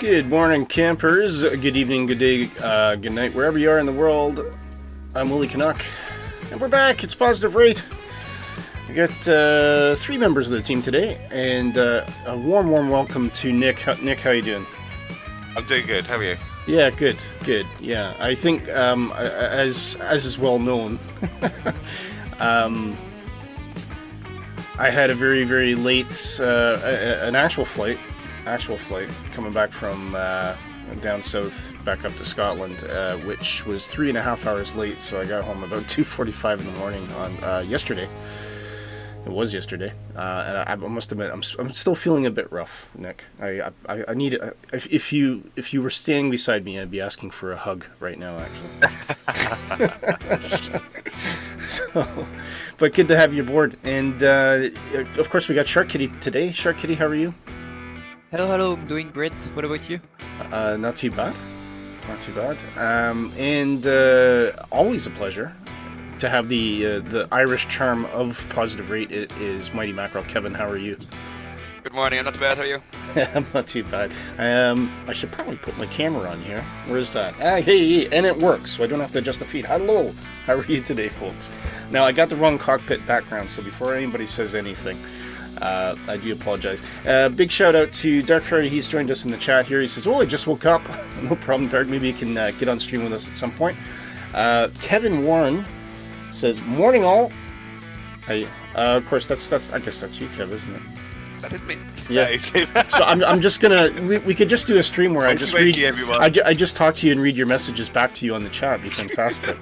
Good morning, campers. Good evening, good day, good night, wherever you are in the world. I'm Willie Canuck, and we're back. It's Positive Rate. We got 3 members of the team today, and a warm welcome to Nick. Nick, how you doing? I'm doing good. How are you? Yeah, good. Yeah, I think as is well known, I had a very late an actual flight coming back from down south back up to Scotland, which was 3.5 hours late. So I got home about 2:45 in the morning on yesterday. It was yesterday, and I must admit I'm still feeling a bit rough, Nick. I need if you were standing beside me, I'd be asking for a hug right now, actually. So, but good to have you aboard, and of course we got Shark Kitty today. Shark Kitty, how are you? Hello, I'm doing great. What about you? Not too bad. And always a pleasure to have the Irish charm of Positive Rate. It is Mighty Mackerel. Kevin, how are you? Good morning. I'm not too bad. How are you? I'm not too bad. I should probably put my camera on here. Where is that? Hey, and it works, so I don't have to adjust the feed. Hello, how are you today, folks? Now, I got the wrong cockpit background, so before anybody says anything, I do apologize. Big shout out to Dark Fairy. He's joined us in the chat here. He says, "Oh, I just woke up." No problem, Dark. Maybe you can get on stream with us at some point. Kevin Warren says, "Morning all." Of course, that's I guess that's you, Kev, isn't it? That is me. Yeah. So I'm just gonna. We could just do a stream where I just read. I just talk to you and read your messages back to you on the chat. It'd be fantastic.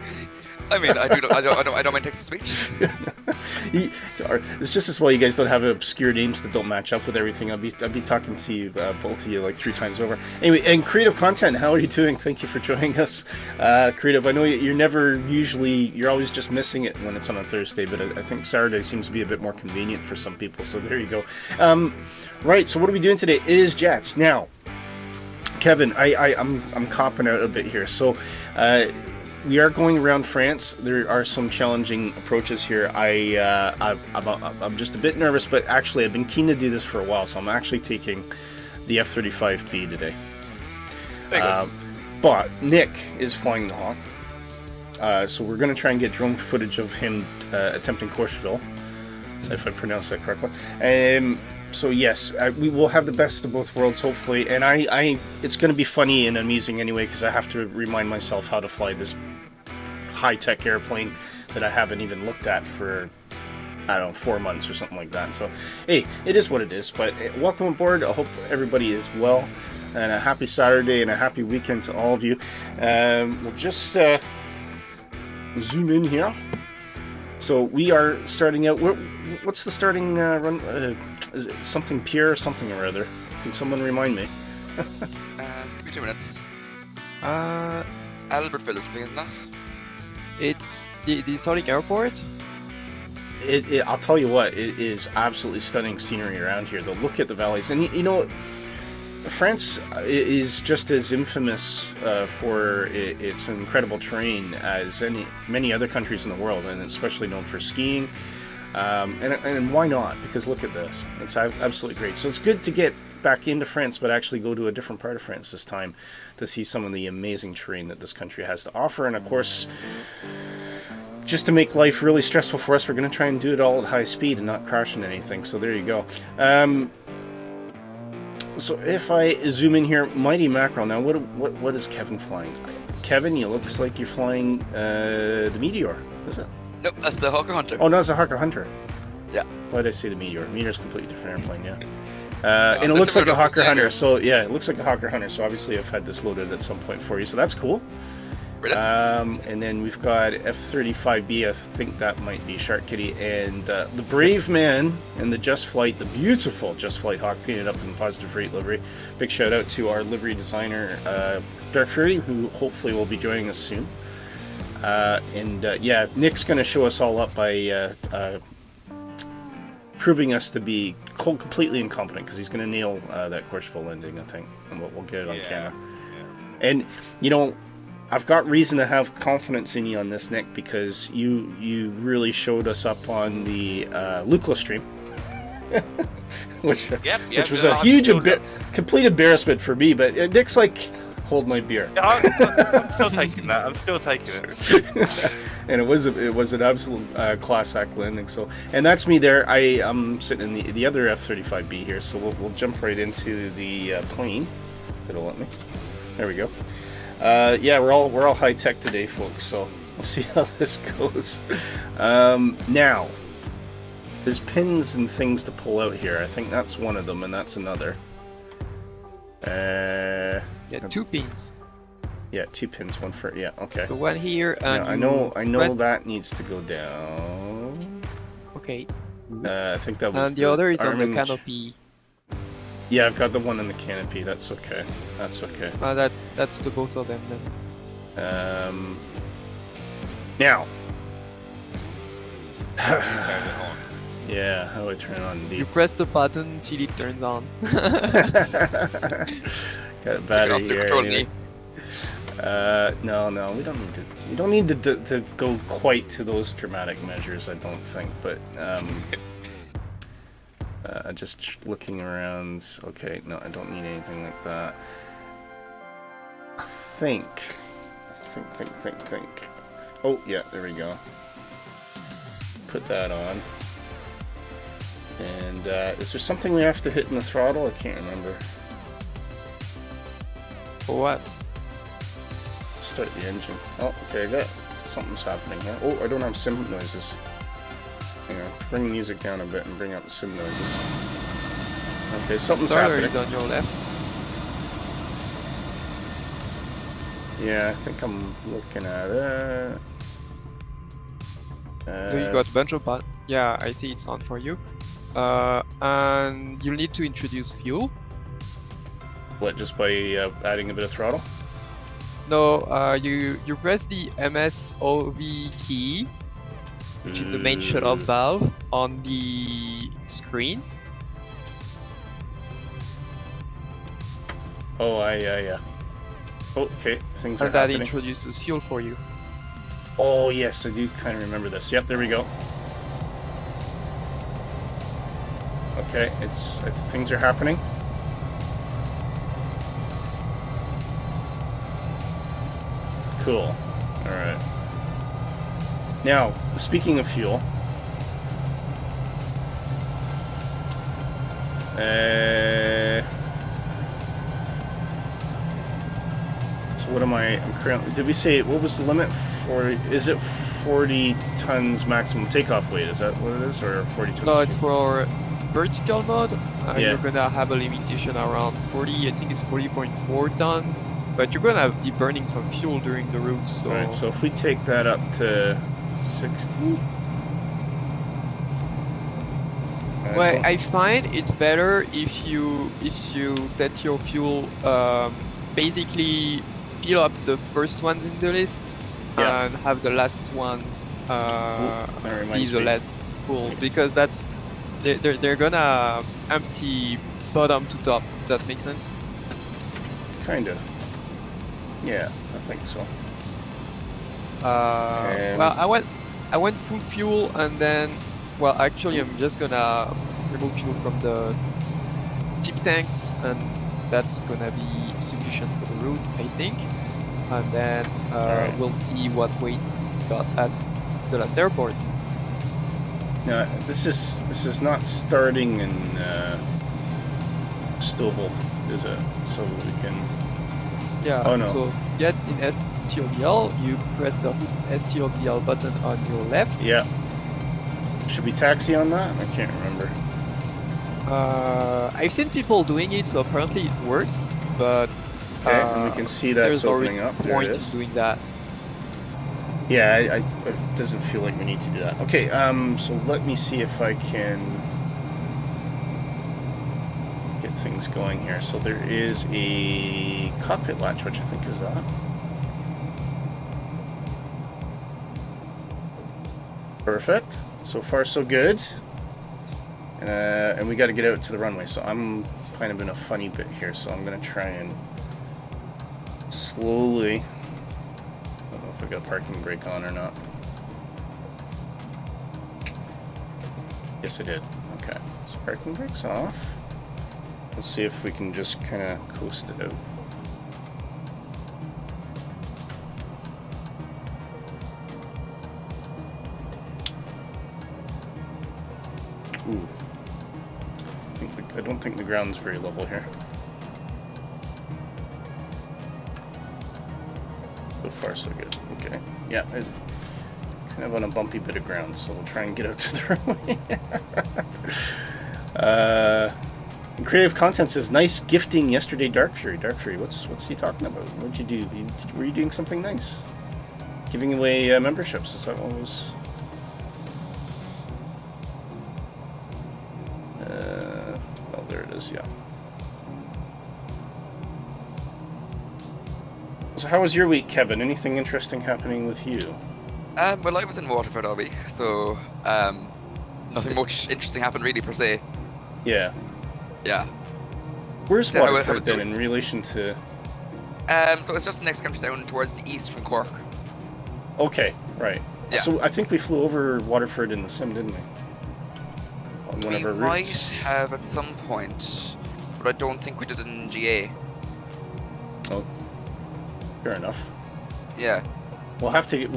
I mean, I don't mind text to speech. It's just as well you guys don't have obscure names that don't match up with everything. I'd be talking to you, both of you, like 3 times over. Anyway, and Creative Content, how are you doing? Thank you for joining us, Creative. I know you're always just missing it when it's on a Thursday, but I think Saturday seems to be a bit more convenient for some people. So there you go. Right. So what are we doing today? It is Jets. Now, Kevin, I'm copping out a bit here. So. We are going around France. There are some challenging approaches here. I'm just a bit nervous, but actually I've been keen to do this for a while, so I'm actually taking the F-35B today. But Nick is flying the Hawk, so we're going to try and get drone footage of him attempting Courcheville, if I pronounce that correctly. So yes, we will have the best of both worlds, hopefully, and it's going to be funny and amusing anyway, because I have to remind myself how to fly this high-tech airplane that I haven't even looked at for, I don't know, 4 months or something like that. So, hey, it is what it is, but welcome aboard. I hope everybody is well, and a happy Saturday and a happy weekend to all of you. We'll just zoom in here. So we are starting out. What's the starting run? Is it something Pierre or something or other? Can someone remind me? Give me 2 minutes. Albert Phillips, isn't that? It's the starting airport. I'll tell you what. It is absolutely stunning scenery around here. The look at the valleys, and you know, France is just as infamous for its incredible terrain as many other countries in the world, and especially known for skiing. And why not? Because look at this. It's absolutely great. So it's good to get back into France, but actually go to a different part of France this time to see some of the amazing terrain that this country has to offer. And of course, just to make life really stressful for us, we're going to try and do it all at high speed and not crash into anything. So there you go. So if I zoom in here, Mighty Mackerel. Now, what is Kevin flying? Kevin, you looks like you're flying the Meteor. Is it? Nope, that's the Hawker Hunter. Oh, no, it's a Hawker Hunter. Yeah. Why did I say the Meteor? Meteor's a completely different airplane, yeah. And it looks like a Hawker Hunter. So yeah, it looks like a Hawker Hunter. So obviously I've had this loaded at some point for you. So that's cool. And then we've got F-35B. I think that might be Shark Kitty, and the brave man in the Just Flight, the beautiful Just Flight Hawk, painted up in Positive Rate livery. Big shout out to our livery designer, Dark Fury, who hopefully will be joining us soon. Yeah, Nick's going to show us all up by proving us to be completely incompetent, because he's going to nail that Courcheville ending, I think, and we'll get it on camera. Yeah. And you know, I've got reason to have confidence in you on this, Nick, because you really showed us up on the Lucla stream. which was a huge, complete embarrassment for me. But Nick's like, hold my beer. Yeah, I'm still taking that. I'm still taking it. And it was an absolute class act landing. So, and that's me there. I'm sitting in the other F-35B here. So we'll jump right into the plane. It'll let me. There we go. Yeah, we're all high tech today, folks. So we'll see how this goes. Now, there's pins and things to pull out here. I think that's one of them, and that's another. Yeah, 2 pins. Yeah, 2 pins. One for okay. So one here, and yeah, I know that needs to go down. Okay. I think that was. And the other is on the armament. canopy. Yeah, I've got the one in the canopy. That's okay. That's okay. That's the both of them then. Now. Turn it on. Yeah, how do I turn it on? You press the button till it turns on. Got a battery Take it off the here. control Anyway. No, we don't need to. You don't need to go quite to those dramatic measures, I don't think. But just looking around. Okay, no, I don't need anything like that. Think. Oh yeah, there we go. Put that on. And is there something we have to hit in the throttle? I can't remember. For what? Start the engine. Oh, okay, I got something's happening here. Oh, I don't have sim noises. Hang on, bring the music down a bit and bring up the sim noises. Okay, something's Starter happening. is on your left. Yeah, I think I'm looking at it. So you got a bunch of buttons. Yeah, I see it's on for you. And you'll need to introduce fuel. What, just by adding a bit of throttle? No, you press the MSOV key, which is the main shut-off valve, on the screen. Oh, yeah. Oh, okay, things are And that happening. introduces fuel for you. Oh, yes, I do kind of remember this. Yep, there we go. Okay, things are happening. Cool. All right. Now, speaking of fuel, so what am I'm currently? Did we say what was the limit for? Is it 40 tons maximum takeoff weight? Is that what it is, or 40 tons? No, it's for vertical mode. Yeah. You're gonna have a limitation around 40. I think it's 40.4 tons. But you're gonna be burning some fuel during the route, so. All right. So if we take that up to 60. Well, I find it's better if you set your fuel basically fill up the first ones in the list Yeah. and have the last ones that be reminds the me. last full, because that's they're gonna empty bottom to top. Does that make sense? Kinda. Yeah, I think so. Well, I went full fuel, and then, well, actually, I'm just gonna remove fuel from the tip tanks, and that's gonna be sufficient for the route, I think. And then Alright. we'll see what weight we got at the last airport. Now, this is not starting in Stovall, is it? So we can. Yeah. Oh, no. So get in STOVL, you press the STOVL button on your left. Yeah. Should we taxi on that? I can't remember. I've seen people doing it, so apparently it works, but Okay, and we can see that's there's opening already up. There point it in is. doing that. Yeah, it doesn't feel like we need to do that. Okay, so let me see if I can get things going here. So there is a cockpit latch, which I think is that. Perfect. So far, so good. And we got to get out to the runway. So I'm kind of in a funny bit here. So I'm going to try and slowly. I don't know if I got parking brake on or not. Yes, I did. Okay, so parking brakes off. Let's see if we can just kind of coast it out. Ooh. I don't think the ground's very level here. So far, so good. Okay. Yeah, it's kind of on a bumpy bit of ground, so we'll try and get out to the runway. Creative Content says, nice gifting yesterday, Dark Fury. Dark Fury, what's he talking about? What'd you do? Were you doing something nice? Giving away memberships, is that what was... well, there it is, yeah. So how was your week, Kevin? Anything interesting happening with you? Well, I was in Waterford all week, so nothing much interesting happened really per se. Yeah. Yeah. Where's Yeah, how Waterford then doing? in relation to... So it's just the next country down towards the east from Cork. Okay, right. Yeah. So I think we flew over Waterford in the sim, didn't we? On one We of our might routes. have at some point, but I don't think we did it in GA. Oh, fair enough. Yeah. We'll have to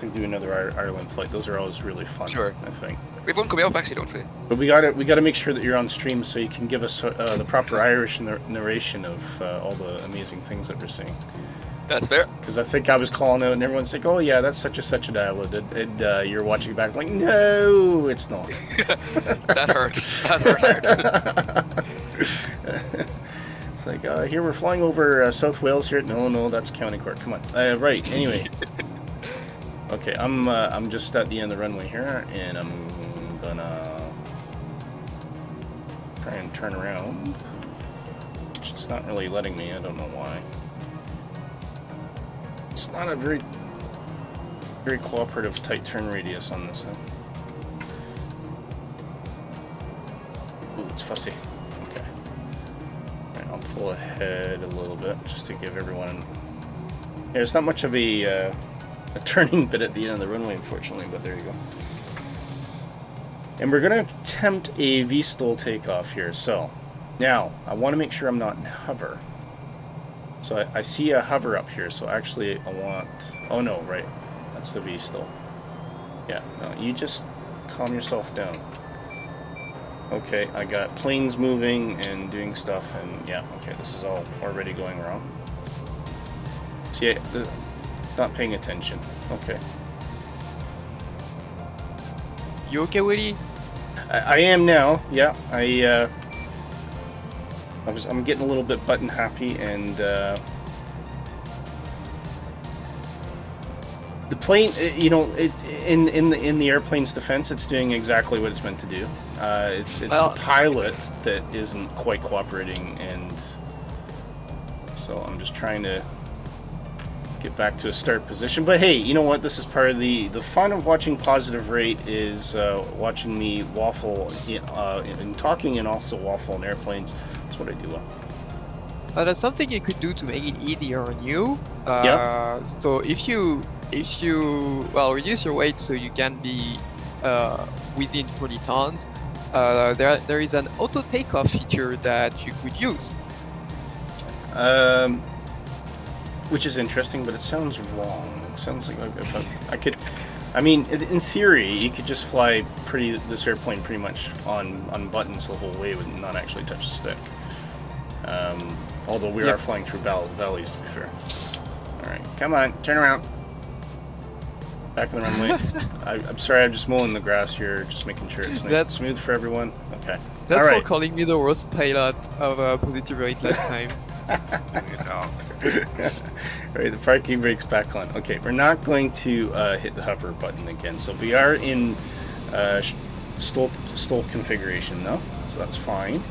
do another Ireland flight. Those are always really fun. Sure. I think. We have one coming up actually, don't we? But we gotta make sure that you're on stream so you can give us the proper Irish narration of all the amazing things that we're seeing. That's fair. Because I think I was calling out and everyone's like, "Oh yeah, that's such a dial," and you're watching it back like, "No, it's not." That hurt. That hurt hard. It's like, here we're flying over South Wales here. No, that's County Cork. Come on. Right. Anyway. Okay, I'm just at the end of the runway here, and I'm gonna try and turn around. Which it's not really letting me. I don't know why. It's not a very cooperative tight turn radius on this thing. Ooh, it's fussy. Okay. Alright, I'll pull ahead a little bit just to give everyone... Yeah, it's not much of a turning bit at the end of the runway, unfortunately, but there you go. And we're going to attempt a V-stall takeoff here. So, now, I want to make sure I'm not in hover. So I see a hover up here, so actually I want... Oh no, right. That's the V-stall. Yeah, no, you just calm yourself down. Okay, I got planes moving and doing stuff, and yeah, okay, this is all already going wrong. See, not paying attention. Okay. You okay, Willie? I am now. Yeah, I'm getting a little bit button happy, and the plane, you know, in the airplane's defense, it's doing exactly what it's meant to do. It's Well, the pilot that isn't quite cooperating, and so I'm just trying to get back to a start position. But hey, you know what? This is part of the fun of watching Positive Rate is watching me waffle in talking and also waffle in airplanes. That's what I do well. There's something you could do to make it easier on you. Yeah. So if you reduce your weight so you can be within 40 tons, there is an auto takeoff feature that you could use. Which is interesting, but it sounds wrong. It sounds like if I could. I mean, in theory, you could just fly this airplane pretty much on buttons the whole way and not actually touch the stick. Although we are flying through valleys, to be fair. All right, come on, turn around. Back on the runway. I'm sorry, I'm just mowing the grass here, just making sure it's nice and smooth for everyone. Okay. That's All right. for calling me the worst pilot of Positive Rate last time. Right, the parking brake's back on. Okay, we're not going to hit the hover button again. So we are in stall configuration now, so that's fine.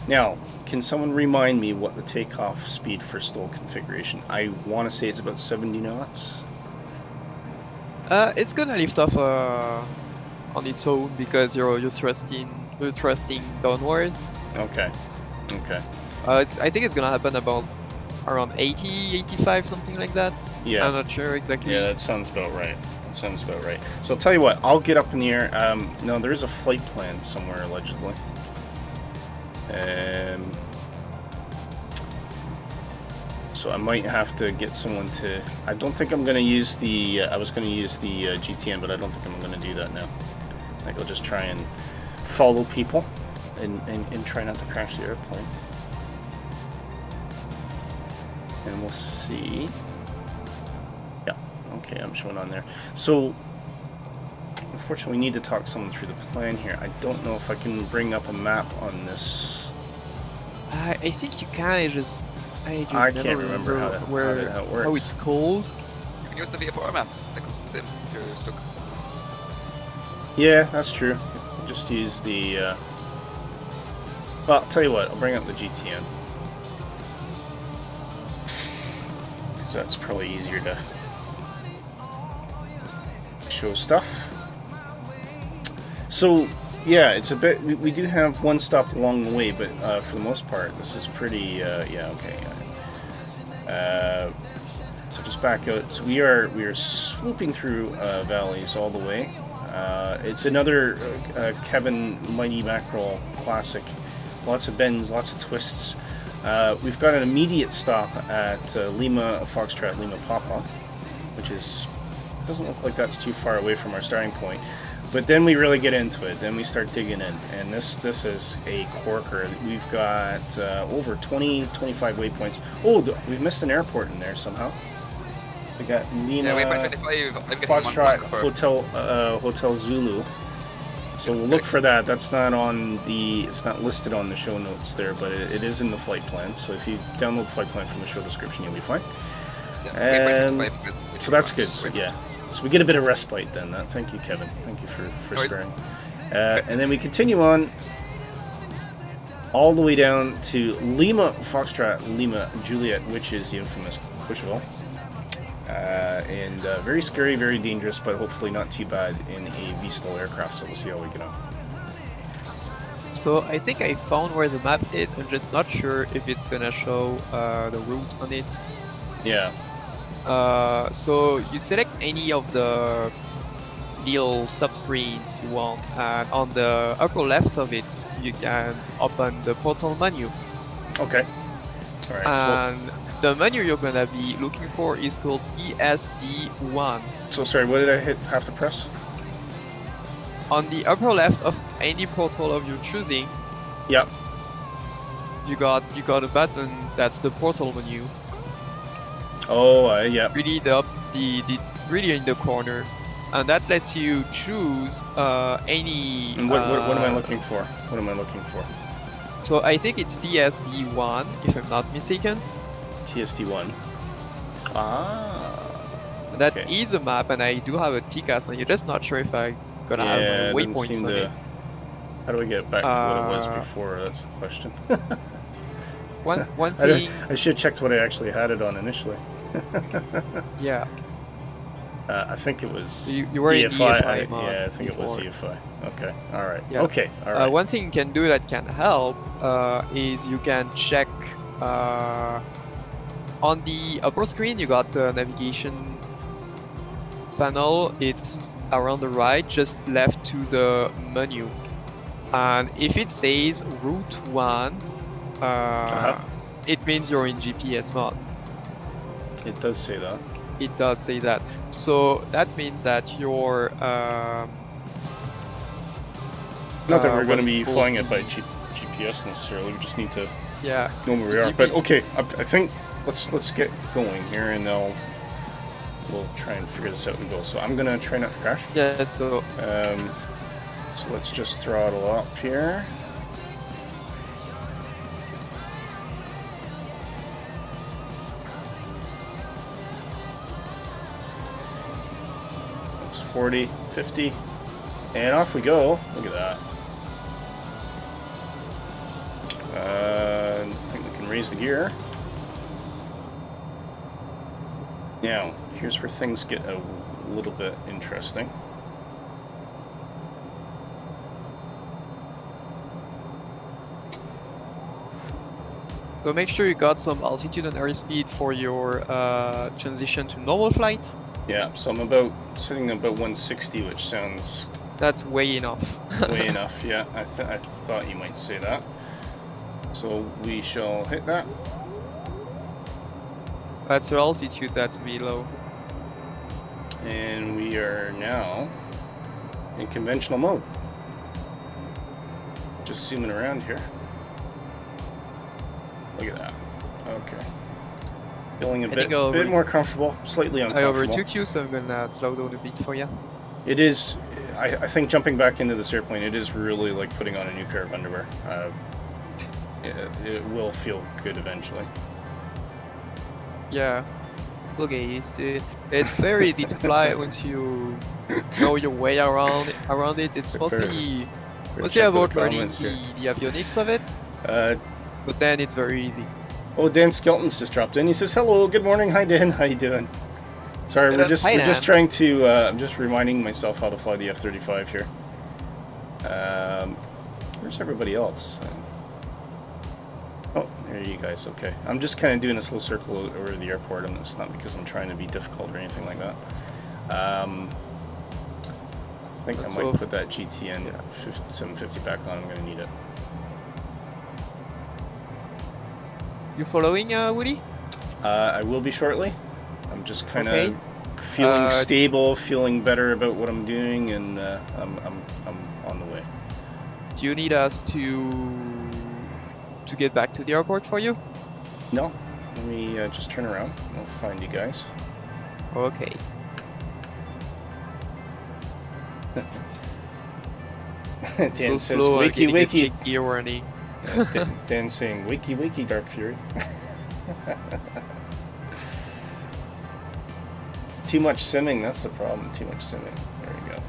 Now, can someone remind me what the takeoff speed for stall configuration? I want to say it's about 70 knots. It's gonna lift off on its own because you're thrusting downward. Okay. Okay. I think it's gonna happen about around 80, 85, something like that. Yeah. I'm not sure exactly. Yeah, that sounds about right. sounds about right. So I'll tell you what, I'll get up in the air. No, there is a flight plan somewhere, allegedly. So I might have to get someone to... I don't think I'm going to use the... I was going to use the GTN, but I don't think I'm going to do that now. I think I'll just try and follow people and try not to crash the airplane. And we'll see. Yeah, okay, I'm showing on there. So, unfortunately, we need to talk someone through the plan here. I don't know if I can bring up a map on this. I think you can. I just I never can't remember how it works. how it's called. You can use the VFR map that comes with the sim if you're stuck. Yeah, that's true. Just use the... Well, I'll tell you what, I'll bring up the GTN. Because that's probably easier to show stuff. So, yeah, it's a bit... We do have one stop along the way, but for the most part, this is pretty... yeah, okay. So just back out. So we are swooping through valleys all the way. It's another Kevin Mighty Mackerel classic. Lots of bends, lots of twists. We've got an immediate stop at Lima Foxtrot Lima Papa, which doesn't look like that's too far away from our starting point. But then we really get into it. Then we start digging in, and this is a corker. We've got over 20, 25 waypoints. Oh, we've missed an airport in there somehow. We got Lima, Yeah, waypoint 25. I'm getting Foxtrot, one for Hotel Zulu. So we'll look for that. That's not on the. It's not listed on the show notes there, but it is in the flight plan. So if you download the flight plan from the show description, you'll be fine. Yeah, And waypoint 25 so that's good. So, yeah. So we get a bit of respite then. Thank you, Kevin. Thank you for sparing. And then we continue on all the way down to Lima Foxtrot Lima Juliet, which is the infamous Courchevel. And very scary, very dangerous, but hopefully not too bad in a VSTOL aircraft, so we'll see how we get on. So I think I found where the map is. I'm just not sure if it's gonna show the route on it. Yeah. So you select any of the little subscreens you want, and on the upper left of it, you can open the portal menu. Okay. All right. And the menu you're gonna be looking for is called TSD1. So sorry, what did I have to press? On the upper left of any portal of your choosing, Yep. you got a button that's the portal menu. Oh, yeah. Really really in the corner, and that lets you choose any. And what am I looking for? What am I looking for? So I think it's TSD1, if I'm not mistaken. TSD1. Ah. That okay. is a map, and I do have a TCAS, and you're just not sure if I'm gonna Yeah, have it doesn't waypoints seem on to... it. How do we get back to what it was before? That's the question. One thing. I should have checked what I actually had it on initially. Yeah. I think it was You were in EFI mode yeah, I think before. it was EFI. Okay, all right. Yeah. Okay, all right. One thing you can do that can help is you can check on the upper screen. You got the navigation panel. It's around the right, just left to the menu. And if it says Route 1, it means you're in GPS mode. It does say that. It does say that. So that means that you're... Not that we're going to what be it's flying it called, by GPS necessarily. We just need to yeah. know where we are. But okay, I think let's get going here, and we'll try and figure this out and go. So I'm gonna try not to crash. Yeah. So So let's just throttle up here. That's 40, 50, and off we go. Look at that. I think we can raise the gear. Now, here's where things get a little bit interesting. make sure you got some altitude and airspeed for your transition to normal flight. Yeah, so I'm sitting about 160, which sounds That's way enough. way enough. Yeah, I thought you might say that. So we shall hit that. That's your altitude, that's really low. And we are now in conventional mode. Just zooming around here. Look at that. Okay. Feeling a bit more comfortable, slightly I uncomfortable. overtook you, so I'm gonna slow down a bit for you. It is, I think jumping back into this airplane, it is really like putting on a new pair of underwear. It will feel good eventually. Yeah, we'll get used to it. It's very easy to fly once you know your way around it. It's mostly about learning the avionics of it, but then it's very easy. Oh, Dan Skelton's just dropped in. He says, "Hello, good morning. Hi, Dan. How you doing?" Sorry, we're just trying to. I'm just reminding myself how to fly the F-35 here. Where's everybody else? Oh, there you guys. Okay, I'm just kind of doing a slow circle over the airport, and it's not because I'm trying to be difficult or anything like that. I think I might put that GTN 750 back on. I'm going to need it. You following, Woody? I will be shortly. I'm just kind of feeling stable, feeling better about what I'm doing, and I'm on the way. Do you need us to get back to the airport for you? No, let me just turn around. I'll find you guys. Okay. Dan says, "Wakey, wakey." Gear warning. Dan saying, "Wakey, wakey, Dark Fury." Too much simming, that's the problem. Too much simming. There we go.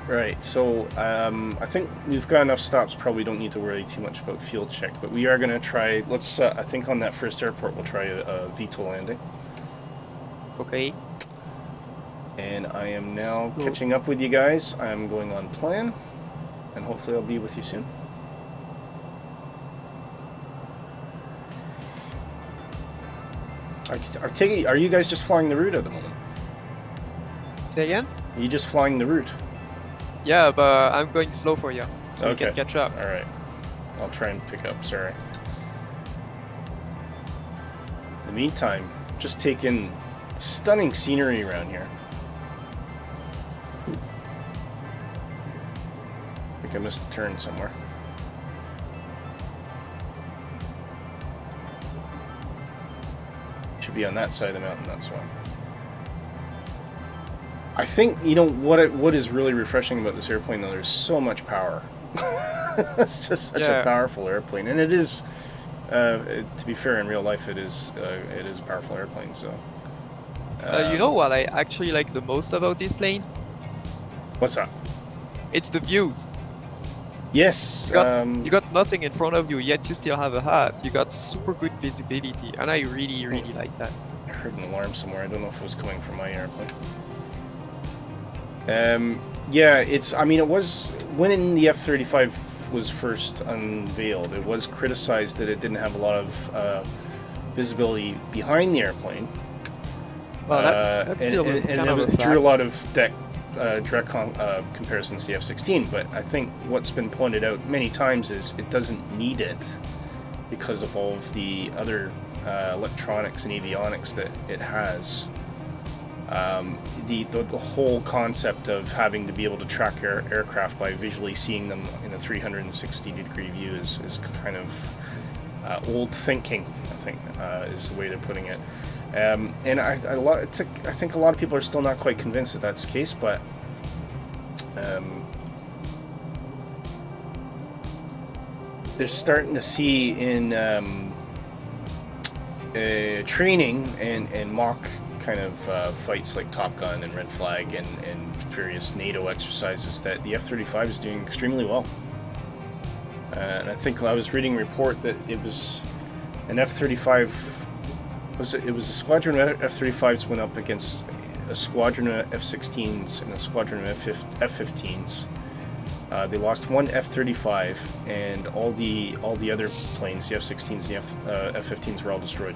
Right, so I think we've got enough stops. Probably don't need to worry too much about field check, but we are going to try. Let's. I think on that first airport we'll try a VTOL landing. Okay. And I am now catching up with you guys. I'm going on plan, and hopefully I'll be with you soon. Are you guys just flying the route at the moment? Say again? Are you just flying the route? Yeah, but I'm going slow for you, so you can catch up. All right. I'll try and pick up. Sorry. In the meantime, just taking stunning scenery around here. I think I missed a turn somewhere. Should be on that side of the mountain, that's why. I think, you know, what is really refreshing about this airplane, though, there's so much power. It's just such a powerful airplane. And it is, to be fair, in real life, it is a powerful airplane, so... you know what I actually like the most about this plane? What's that? It's the views. Yes. You got nothing in front of you, yet you still have a hat. You got super good visibility, and I really like that. I heard an alarm somewhere. I don't know if it was coming from my airplane. Yeah, it's. I mean, it was when the F-35 was first unveiled. It was criticized that it didn't have a lot of visibility behind the airplane. Well, that's still and it drew a lot of direct comparisons to the F-16, but I think what's been pointed out many times is it doesn't need it because of all of the other electronics and avionics that it has. The whole concept of having to be able to track aircraft by visually seeing them in a 360-degree view is kind of old thinking, I think, is the way they're putting it. And I think a lot of people are still not quite convinced that that's the case, but they're starting to see in training and mock kind of fights like Top Gun and Red Flag and various NATO exercises that the F-35 is doing extremely well. And I think I was reading a report that it was an F-35. It was a squadron of F-35s went up against a squadron of F-16s and a squadron of F-15s. They lost one F-35, and all the other planes, the F-16s, the F-15s, were all destroyed.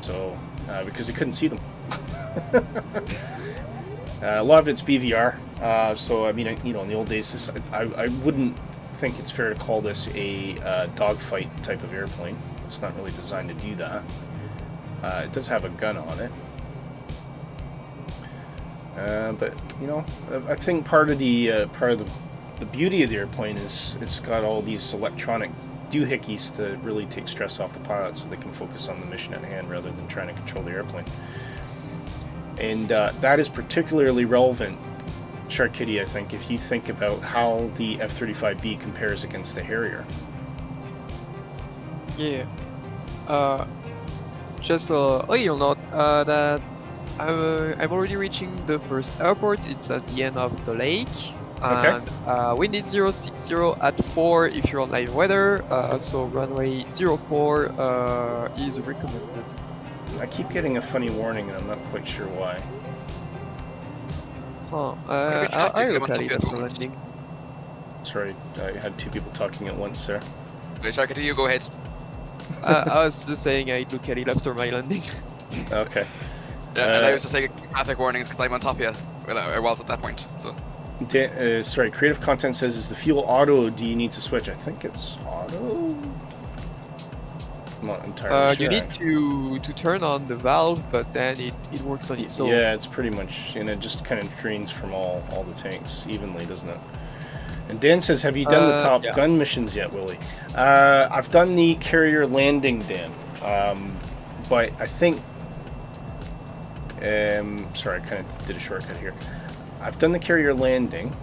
So because they couldn't see them. A lot of it's BVR. So I mean, in the old days, I wouldn't think it's fair to call this a dogfight type of airplane. It's not really designed to do that. It does have a gun on it. But I think part of the beauty of the airplane is it's got all these electronic doohickeys to really take stress off the pilot, so they can focus on the mission at hand rather than trying to control the airplane. And that is particularly relevant, Shark Kitty, I think, if you think about how the F-35B compares against the Harrier. Yeah. Just a little note that I'm already reaching the first airport. It's at the end of the lake. Okay. And wind is 060 at 4 if you're on live weather. So runway 04 is recommended. I keep getting a funny warning, and I'm not quite sure why. Huh. Maybe try I to look get at it them after on. landing. Sorry, I had two people talking at once there. Wait, Shark, you go ahead. I was just saying I'd look at it after my landing. Okay. Yeah, and I was just saying traffic warnings because I'm on top of you. Well, I was at that point, so. Sorry, Creative Content says, is the fuel auto? Do you need to switch? I think it's auto? I'm not entirely sure. You need to turn on the valve, but then it works on its own. Yeah, it's pretty much, and it just kind of drains from all the tanks evenly, doesn't it? And Dan says, have you done the Top Gun missions yet, Willie? I've done the carrier landing, Dan. But I think... sorry, I kind of did a shortcut here. I've done the carrier landing.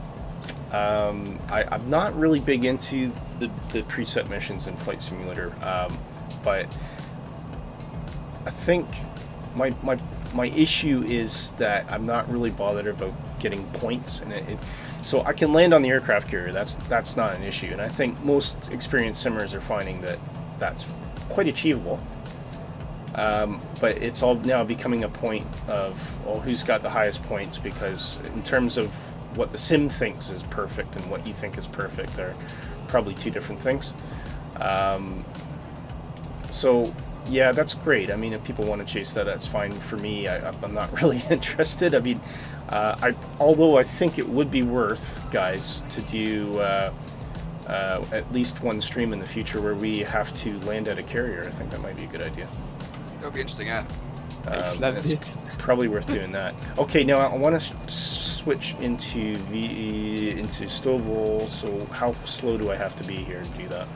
I'm not really big into the preset missions in Flight Simulator, but I think my issue is that I'm not really bothered about getting points, and so I can land on the aircraft carrier. That's not an issue, and I think most experienced simmers are finding that that's quite achievable. But it's all now becoming a point of, who's got the highest points, because in terms of what the sim thinks is perfect and what you think is perfect are probably two different things. So yeah, that's great. I mean, if people want to chase that, that's fine. For me, I'm not really interested. I mean, although I think it would be worth, guys, to do at least one stream in the future where we have to land at a carrier. I think that might be a good idea. That would be interesting, yeah. It's probably worth doing that. Okay, now I want to switch into Stovall. So how slow do I have to be here to do that?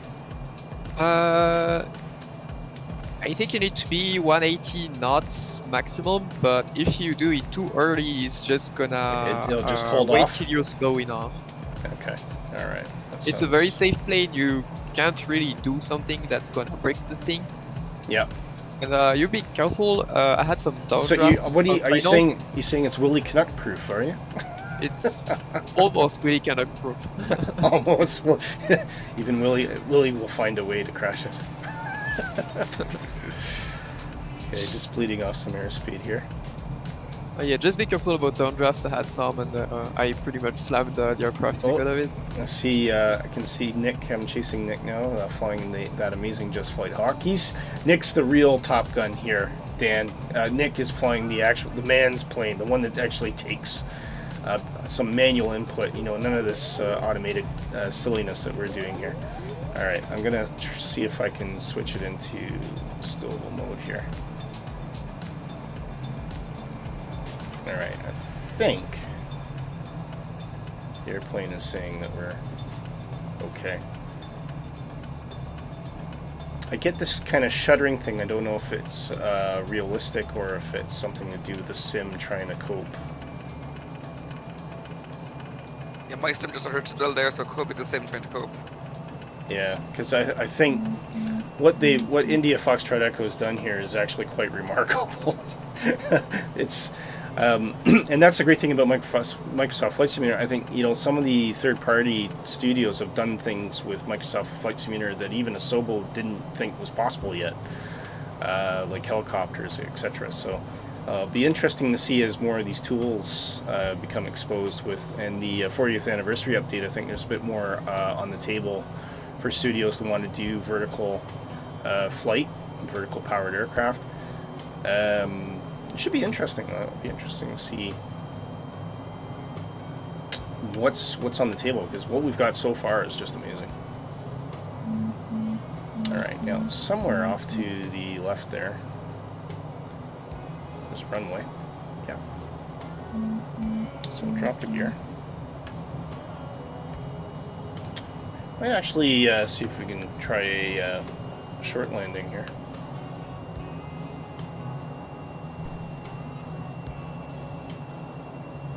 I think you need to be 180 knots maximum, but if you do it too early, it's just gonna It'll just hold wait off? till you're slow enough. Okay, all right. It's a very safe plane. You can't really do something that's gonna break the thing. Yeah. And you be careful. I had some downdrafts. So are you saying? You saying it's Willie Canuck proof? Are you? It's almost really kind of proof. Almost. Well, even Willie will find a way to crash it. Okay, just bleeding off some airspeed here. Yeah, just be careful about downdrafts. I had some, and I pretty much slammed the aircraft because of it. I can see Nick. I'm chasing Nick now, flying that amazing Just Flight Hawk. Nick's the real Top Gun here, Dan. Nick is flying the man's plane, the one that actually takes some manual input. None of this automated silliness that we're doing here. All right, I'm gonna see if I can switch it into Stovall mode here. All right, I think the airplane is saying that we're okay. I get this kind of shuddering thing. I don't know if it's realistic or if it's something to do with the sim trying to cope. Yeah, my sim just started still there, so it could be the sim trying to cope. Yeah, because I think what India Foxtrot Echo has done here is actually quite remarkable. It's and that's the great thing about Microsoft Flight Simulator. I think some of the third-party studios have done things with Microsoft Flight Simulator that even Asobo didn't think was possible yet, like helicopters, etc. So it'll be interesting to see as more of these tools become exposed and the 40th anniversary update. I think there's a bit more on the table for studios that want to do vertical flight, vertical powered aircraft. It should be interesting. It'll be interesting to see what's on the table, because what we've got so far is just amazing. Alright, now it's somewhere off to the left there. This runway. Yeah. So we'll drop the gear. Might actually see if we can try a short landing here.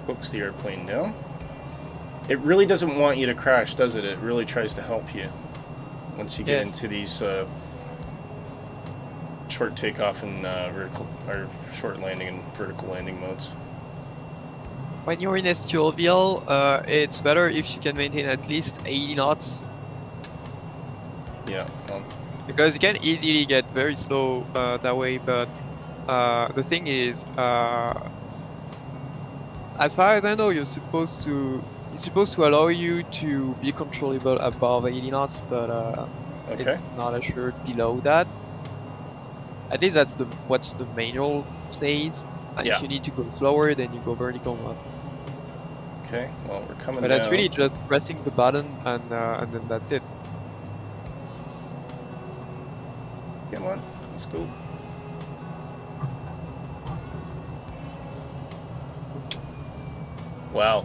Focus the airplane down. It really doesn't want you to crash, does it? It really tries to help you once you get into these short takeoff and vertical, or short landing and vertical landing modes. When you're in STOVL, it's better if you can maintain at least 80 knots. Yeah. Because you can easily get very slow that way, but the thing is, as far as I know, it's supposed to allow you to be controllable above 80 knots, but Okay. it's not assured below that. At least that's what the manual says. And Yeah. if you need to go slower, then you go vertical mode. Okay. Well, we're coming But down. that's really just pressing the button and then that's it. Come on. Let's go. Wow.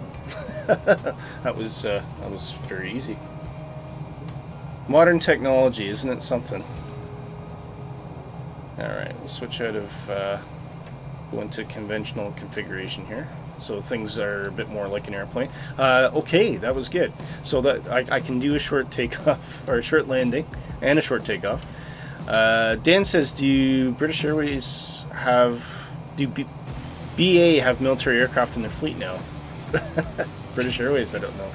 that was very easy. Modern technology, isn't it something? Alright, we'll switch out of go into conventional configuration here. So things are a bit more like an airplane. Okay, that was good. So that I can do a short takeoff, or a short landing, and a short takeoff. Dan says, do British Airways BA have military aircraft in their fleet now? British Airways, I don't know.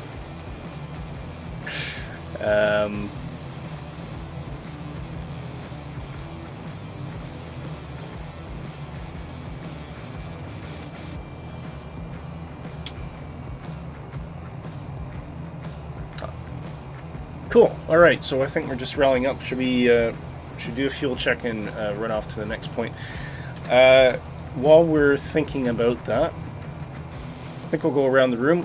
Cool. All right. So I think we're just rallying up. Should we should do a fuel check and run off to the next point? While we're thinking about that, I think we'll go around the room.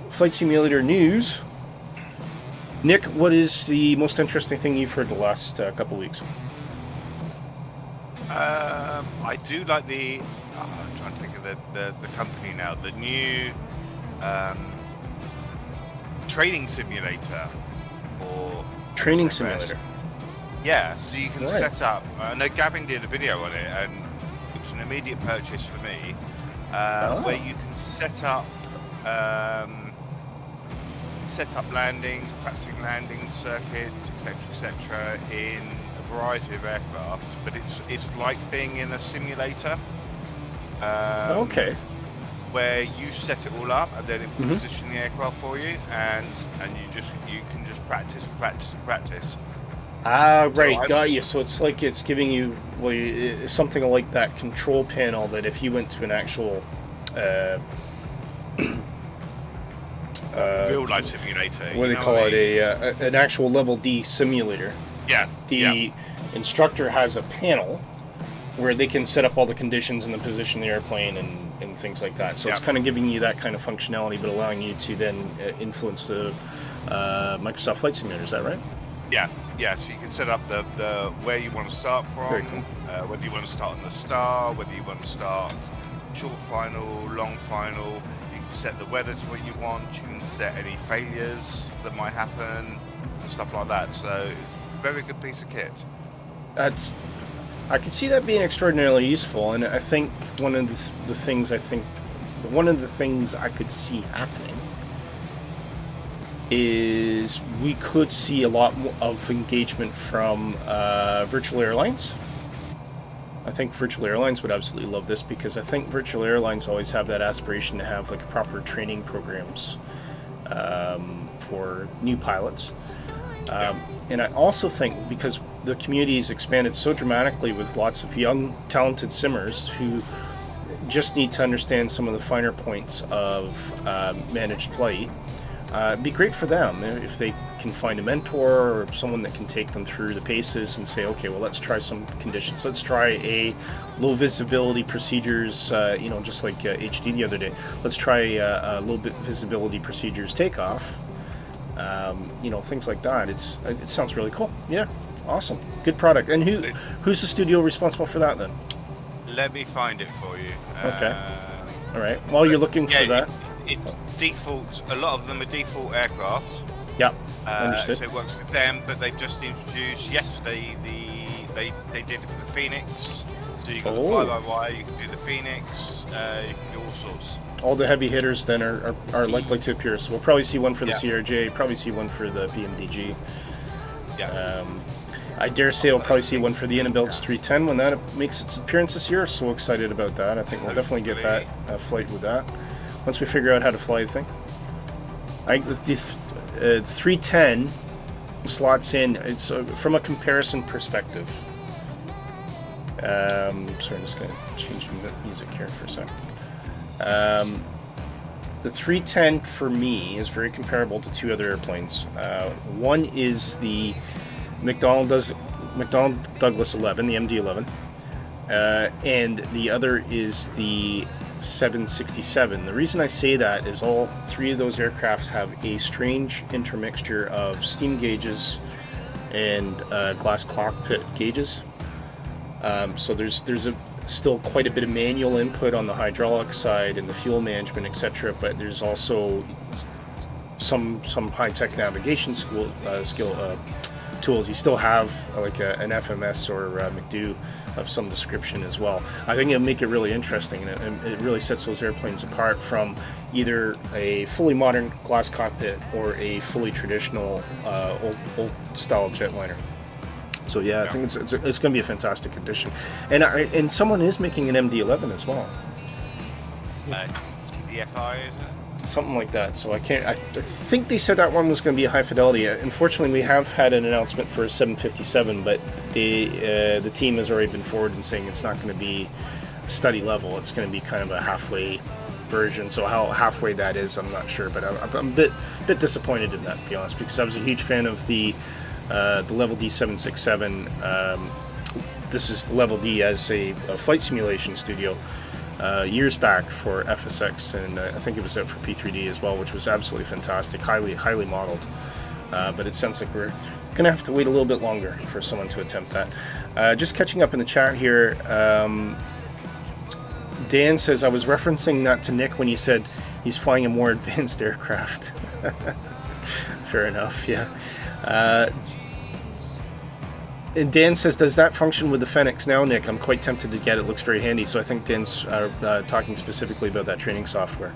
Flight simulator news. Nick, what is the most interesting thing you've heard the last couple weeks? I do like the. I'm trying to think of the company now. The new training simulator or Training MSFS. simulator. Yeah, so you can Right. set up. I know Gavin did a video on it, and it was an immediate purchase for me, where you can set up landings, practicing landing circuits, etc., in a variety of aircraft. But it's like being in a simulator. Okay. Where you set it all up and then it will position the aircraft for you, and you can just practice and practice and practice. Ah, right, So got you. So it's like it's giving you something like that control panel that if you went to an actual Real life simulator. what do they call it? An actual level D simulator. Yeah. The instructor has a panel where they can set up all the conditions and the position of the airplane and things like that. So it's kind of giving you that kind of functionality, but allowing you to then influence the Microsoft Flight Simulator. Is that right? Yeah. So you can set up the where you want to start Very from, cool. whether you want to start on the star, whether you want to start short final, long final. You can set the weather to what you want. You can set any failures that might happen and stuff like that. So it's a very good piece of kit. I could see that being extraordinarily useful, and I think one of the things I could see happening is we could see a lot more of engagement from virtual airlines. I think virtual airlines would absolutely love this, because I think virtual airlines always have that aspiration to have like proper training programs for new pilots. And I also think, because the community has expanded so dramatically with lots of young, talented simmers who just need to understand some of the finer points of managed flight, It'd be great for them if they can find a mentor or someone that can take them through the paces and say, okay, well, let's try some conditions. Let's try a low visibility procedures, just like HD the other day. Let's try a low visibility procedures takeoff. Things like that. It sounds really cool. Yeah, awesome. Good product. And who's the studio responsible for that then? Let me find it for you. Okay. All right. While you're looking for that. It's default. A lot of them are default aircraft. Yeah. Understood. So it works with them, but they've just introduced yesterday they did it for the Phoenix. So you got the fly-by-wire, you can do the Phoenix, you can do all sorts. All the heavy hitters then are likely to appear. So we'll probably see one for the CRJ, probably see one for the PMDG. Yeah. I dare say I'll probably see one for the Inabuilds 310 when that makes its appearance this year. So excited about that. I think we'll definitely get that flight with that once we figure out how to fly the thing. The 310 slots in. It's from a comparison perspective. Sorry, I'm just going to change the music here for a second. The 310 for me is very comparable to two other airplanes. One is the McDonnell Douglas 11, the MD-11, and the other is the 767. The reason I say that is all three of those aircraft have a strange intermixture of steam gauges and glass cockpit gauges. So there's still quite a bit of manual input on the hydraulic side and the fuel management, etc. But there's also some high-tech navigation skill tools. You still have like an FMS or McDo of some description as well. I think it'll make it really interesting, and it really sets those airplanes apart from either a fully modern glass cockpit or a fully traditional old style jetliner. So yeah, I think it's going to be a fantastic addition, and someone is making an MD-11 as well. DFI, is it? Something like that. So I think they said that one was going to be a high fidelity. Unfortunately, we have had an announcement for a 757, but the team has already been forward in saying it's not going to be study level. It's going to be kind of a halfway version. So how halfway that is, I'm not sure. But I'm a bit disappointed in that, to be honest, because I was a huge fan of the Level D 767. This is Level D as a flight simulation studio. Years back for FSX, and I think it was out for P3D as well, which was absolutely fantastic, highly modeled. But it sounds like we're going to have to wait a little bit longer for someone to attempt that. Just catching up in the chat here, Dan says, I was referencing that to Nick when you said he's flying a more advanced aircraft. Fair enough, yeah. And Dan says, does that function with the Fenix now, Nick? I'm quite tempted to get it. Looks very handy. So I think Dan's talking specifically about that training software.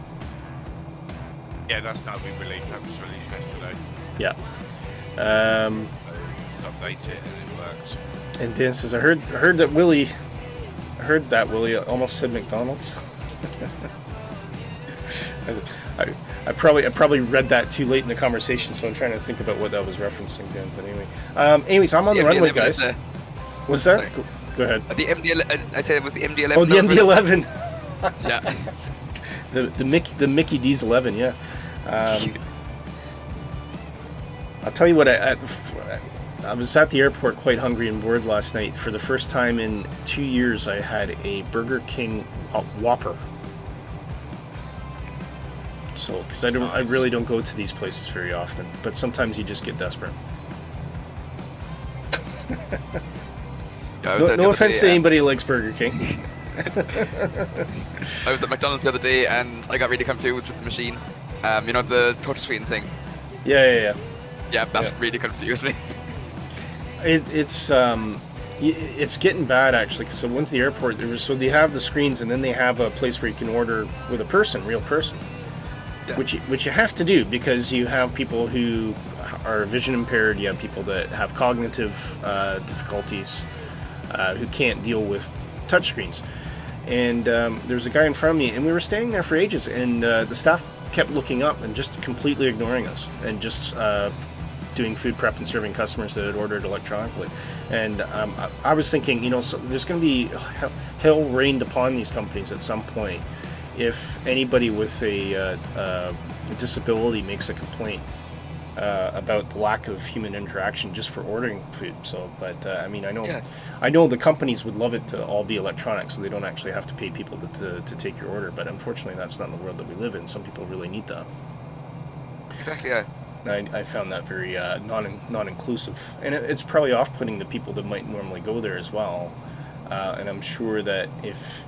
Yeah, that's now been released. That was released yesterday. Yeah. Update it and it works. And Dan says, I heard that Willie. I heard that Willie almost said McDonald's. I probably read that too late in the conversation, so I'm trying to think about what that was referencing, Dan. But anyway, anyways, I'm on the runway, guys. What's that? Go ahead. The MD-11. I'd say it was the MD-11. Oh, the MD-11. Yeah. the Mickey D's 11. Yeah. I'll tell you what. I was at the airport quite hungry and bored last night. For the first time in 2 years, I had a Burger King Whopper. So, because I really don't go to these places very often, but sometimes you just get desperate. No offense to anybody who likes Burger King. I was at McDonald's the other day and I got really confused with the machine. The touchscreen thing. Yeah. Yeah, that really confused me. It's getting bad actually. Because I went to the airport. They have the screens, and then they have a place where you can order with a real person. Yeah. Which you have to do because you have people who are vision impaired, you have people that have cognitive difficulties who can't deal with touchscreens. And there was a guy in front of me, and we were staying there for ages, and the staff kept looking up and just completely ignoring us and just doing food prep and serving customers that had ordered electronically. And I was thinking, so there's going to be hell rained upon these companies at some point if anybody with a disability makes a complaint about the lack of human interaction just for ordering food. So, but I mean, I know the companies would love it to all be electronic, so they don't actually have to pay people to take your order. But unfortunately, that's not the world that we live in. Some people really need that. Exactly. Yeah. I found that very non-inclusive, and it's probably off-putting to people that might normally go there as well. And I'm sure that if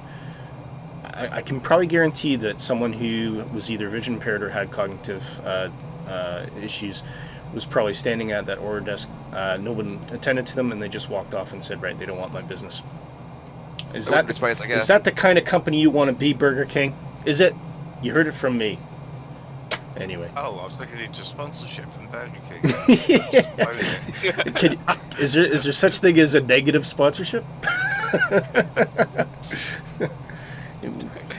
I can probably guarantee that someone who was either vision impaired or had cognitive issues was probably standing at that order desk. No one attended to them, and they just walked off and said, "Right, they don't want my business." Is that the kind of company you want to be, Burger King? Is it? You heard it from me. Anyway. Oh, I was looking into sponsorship from Burger King. Is there such thing as a negative sponsorship?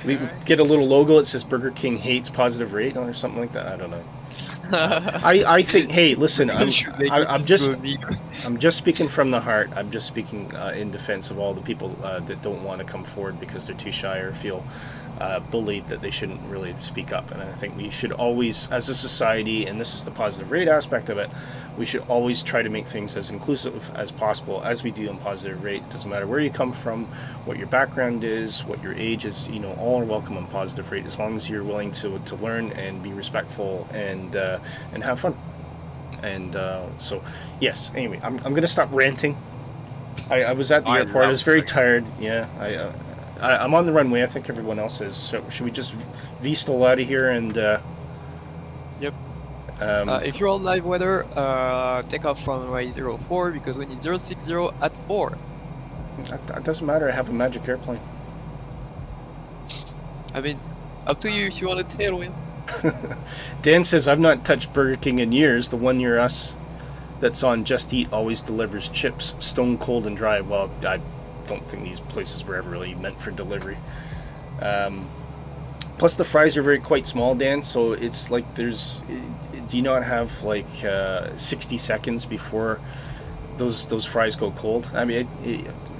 We get a little logo that says Burger King hates positive rate or something like that. I don't know. I think. Hey, listen. I'm just speaking from the heart. I'm just speaking in defense of all the people that don't want to come forward because they're too shy or feel bullied that they shouldn't really speak up. And I think we should always, as a society, and this is the positive rate aspect of it, we should always try to make things as inclusive as possible, as we do in positive rate. It doesn't matter where you come from, what your background is, what your age is. All are welcome on positive rate as long as you're willing to learn and be respectful and have fun. And so yes. Anyway, I'm going to stop ranting. I was at the airport. I was very tired. Yeah. I'm on the runway. I think everyone else is. So should we just V-stall out of here and? Yep. If you're on live weather, take off from runway 04 because we need 060 at 4. That doesn't matter. I have a magic airplane. I mean, up to you if you want a tailwind. Dan says I've not touched Burger King in years. The one near us that's on Just Eat always delivers chips, stone cold and dry. Well, I don't think these places were ever really meant for delivery. Plus the fries are quite small, Dan, so it's like do you not have like 60 seconds before those fries go cold? I mean,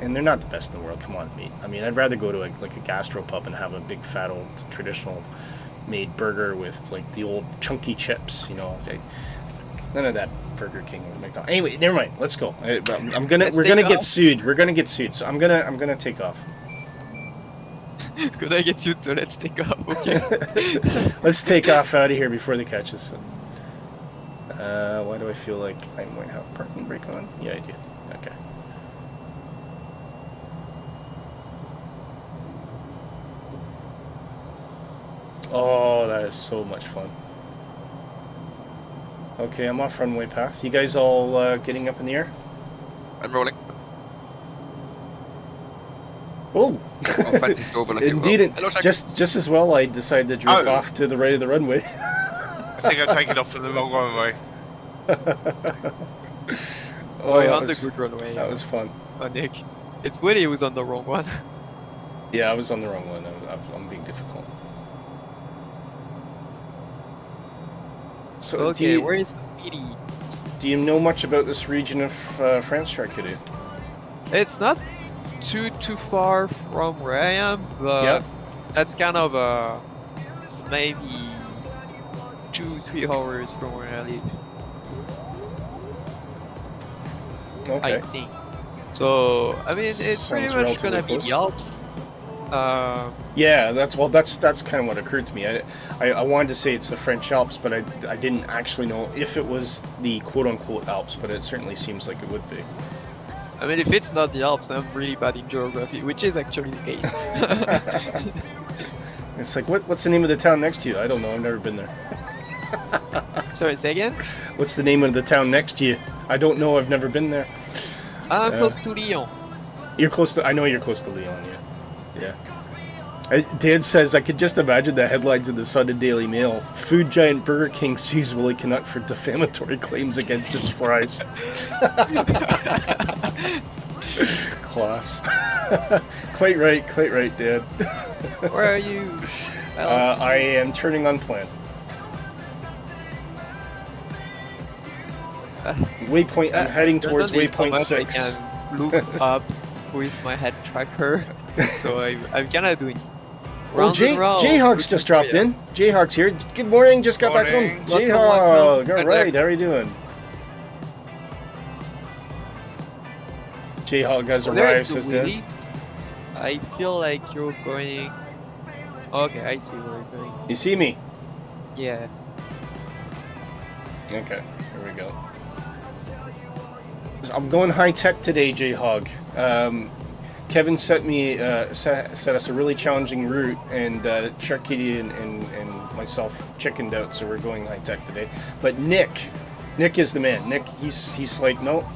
and they're not the best in the world. Come on, mate. I mean, I'd rather go to a gastropub and have a big fat old traditional made burger with like the old chunky chips, none of that Burger King or McDonald's. Anyway, never mind. Let's go. We're gonna get sued. We're gonna get sued. So I'm gonna take off. Could I get sued? So let's take off. Okay. Let's take off out of here before they catch us. Why do I feel like I might have parking brake on? Yeah, I do. Okay. Oh, that is so much fun. Okay, I'm off runway path. You guys all getting up in the air? I'm rolling. Oh! Fancy scope. Indeed, just as well I decided to drift off to the right of the runway. I think I've taken off to the wrong runway. You're on the good runway. That was fun. Oh, Nick. It's Willie who was on the wrong one. Yeah, I was on the wrong one. I'm being difficult. So okay, where is Speedy? Do you know much about this region of France, Charcuterie? It's not too far from where I am, but that's kind of maybe 2-3 hours from where I live. Okay. I think. So I mean, it's pretty much gonna be the Alps. Yeah, that's kind of what occurred to me. I wanted to say it's the French Alps, but I didn't actually know if it was the quote-unquote Alps, but it certainly seems like it would be. I mean, if it's not the Alps, I'm really bad in geography, which is actually the case. It's like, what's the name of the town next to you? I don't know, I've never been there. Sorry, say again? What's the name of the town next to you? I don't know, I've never been there. I'm close to Lyon. You're close to, I know you're close to Lyon, yeah. Dan says, I could just imagine the headlines in the Sun and Daily Mail. Food giant Burger King sues Willie Canuck for defamatory claims against its fries. Class. Quite right, Dan. Where are you? I am turning unplanned. Waypoint, I'm heading towards waypoint 6. I can look up with my head tracker, so I'm kind of doing Round and round. Jayhawk's just dropped in. Jayhawk's here. Good morning. Just got back home. Morning. Jayhawk. welcome. All right. How are you doing? Jayhawk has There's arrived, the sister. wheelie. I feel like you're going. Okay, I see where you're going. You see me? Yeah. Okay. Here we go. I'm going high tech today, Jayhawk. Kevin set us a really challenging route, and Chuck Kitty and myself chickened out, so we're going high tech today. But Nick is the man. Nick, he's like, no,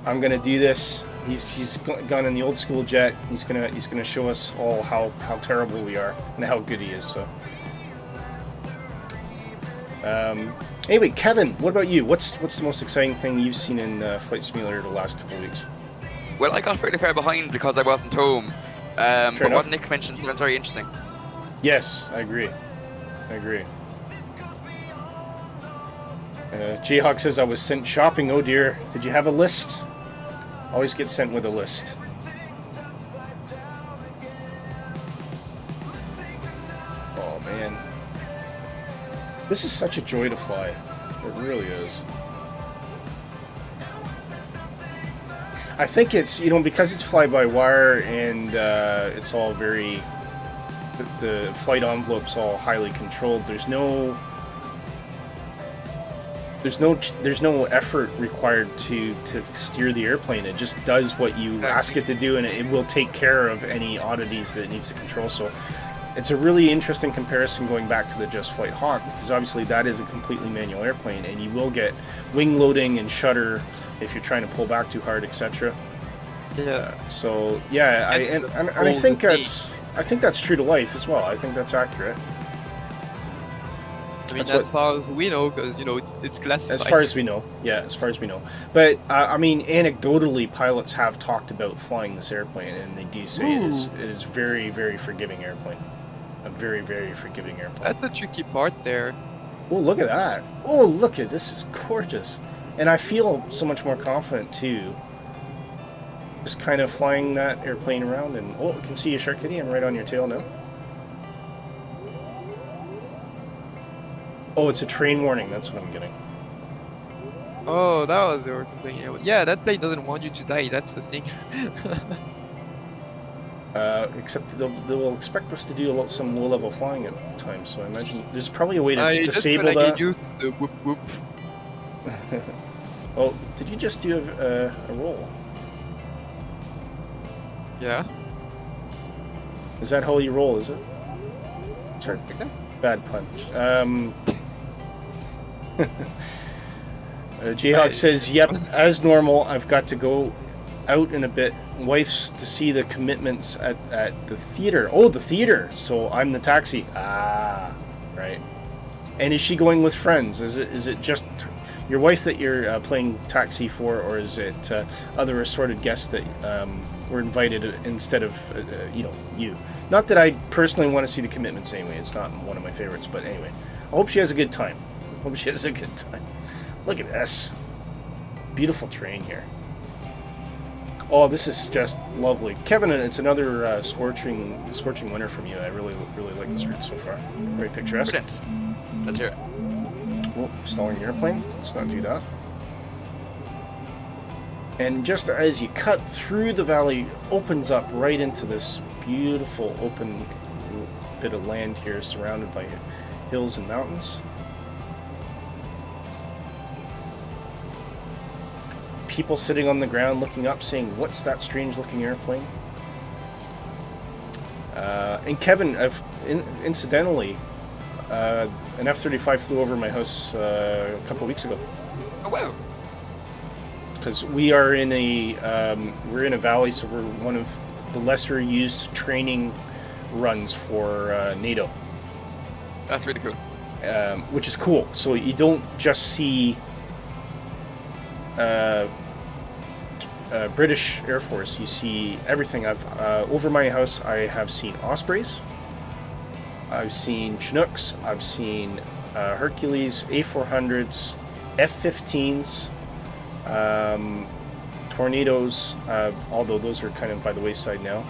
I'm gonna do this. He's gone in the old school jet. He's gonna show us all how terrible we are and how good he is. So, anyway, Kevin, what about you? What's the most exciting thing you've seen in Flight Simulator the last couple of weeks? Well, I got fairly far behind because I wasn't home. But enough. what Nick mentioned sounds very interesting. Yes, I agree. Jayhawk says I was sent shopping. Oh dear. Did you have a list? Always get sent with a list. Oh man. This is such a joy to fly. It really is. I think it's, because it's fly-by-wire and it's all very... The flight envelope's all highly controlled. There's no effort required to steer the airplane. It just does what you ask it to do, and it will take care of any oddities that it needs to control. So it's a really interesting comparison going back to the Just Flight Hawk, because obviously that is a completely manual airplane, and you will get wing loading and shudder if you're trying to pull back too hard, etc. Yeah. So yeah, I think that's true to life as well. I think that's accurate. I mean, That's as far as we know, because it's classified. As far as we know, yeah, as far as we know. But I mean, anecdotally, pilots have talked about flying this airplane, and they do say it is very, very forgiving airplane. A very, very forgiving airplane. That's the tricky part there. Oh, look at that! Oh, look at this is gorgeous, and I feel so much more confident too. Just kind of flying that airplane around, and I can see you, Shark Kitty. I'm right on your tail now. Oh, it's a train warning. That's what I'm getting. Oh, that was the thing. Yeah, that plane doesn't want you to die. That's the thing. Except they'll expect us to do some low-level flying at times. So I imagine there's probably a way to disable just that. get used to the whoop whoop. Oh, did you just do a roll? Yeah. Is that how you roll? Is it? Sorry, Exactly. bad pun. Jayhawk says, "Yep, as normal. I've got to go out in a bit. Wife's to see the commitments at the theater. Oh, the theater. So I'm the taxi. Ah, right. And is she going with friends? Is it just your wife that you're playing taxi for, or is it other assorted guests that were invited instead of you? Not that I personally want to see the commitments anyway. It's not one of my favorites, but anyway, I hope she has a good time. Look at this beautiful train here. Oh, this is just lovely, Kevin. It's another scorching winter from you. I really like this route so far. Very picturesque. Brilliant. Let's hear it. Oh, stalling the airplane. Let's not do that. And just as you cut through the valley, opens up right into this beautiful open bit of land here, surrounded by hills and mountains. People sitting on the ground looking up, saying, "What's that strange-looking airplane?" And Kevin, incidentally, an F-35 flew over my house a couple weeks ago. Oh wow. Because we are in we're in a valley, so we're one of the lesser used training runs for NATO. That's really cool. Which is cool. So you don't just see British Air Force, you see everything. Over my house, I have seen Ospreys, I've seen Chinooks, I've seen Hercules, A400s, F-15s, Tornadoes, although those are kind of by the wayside now,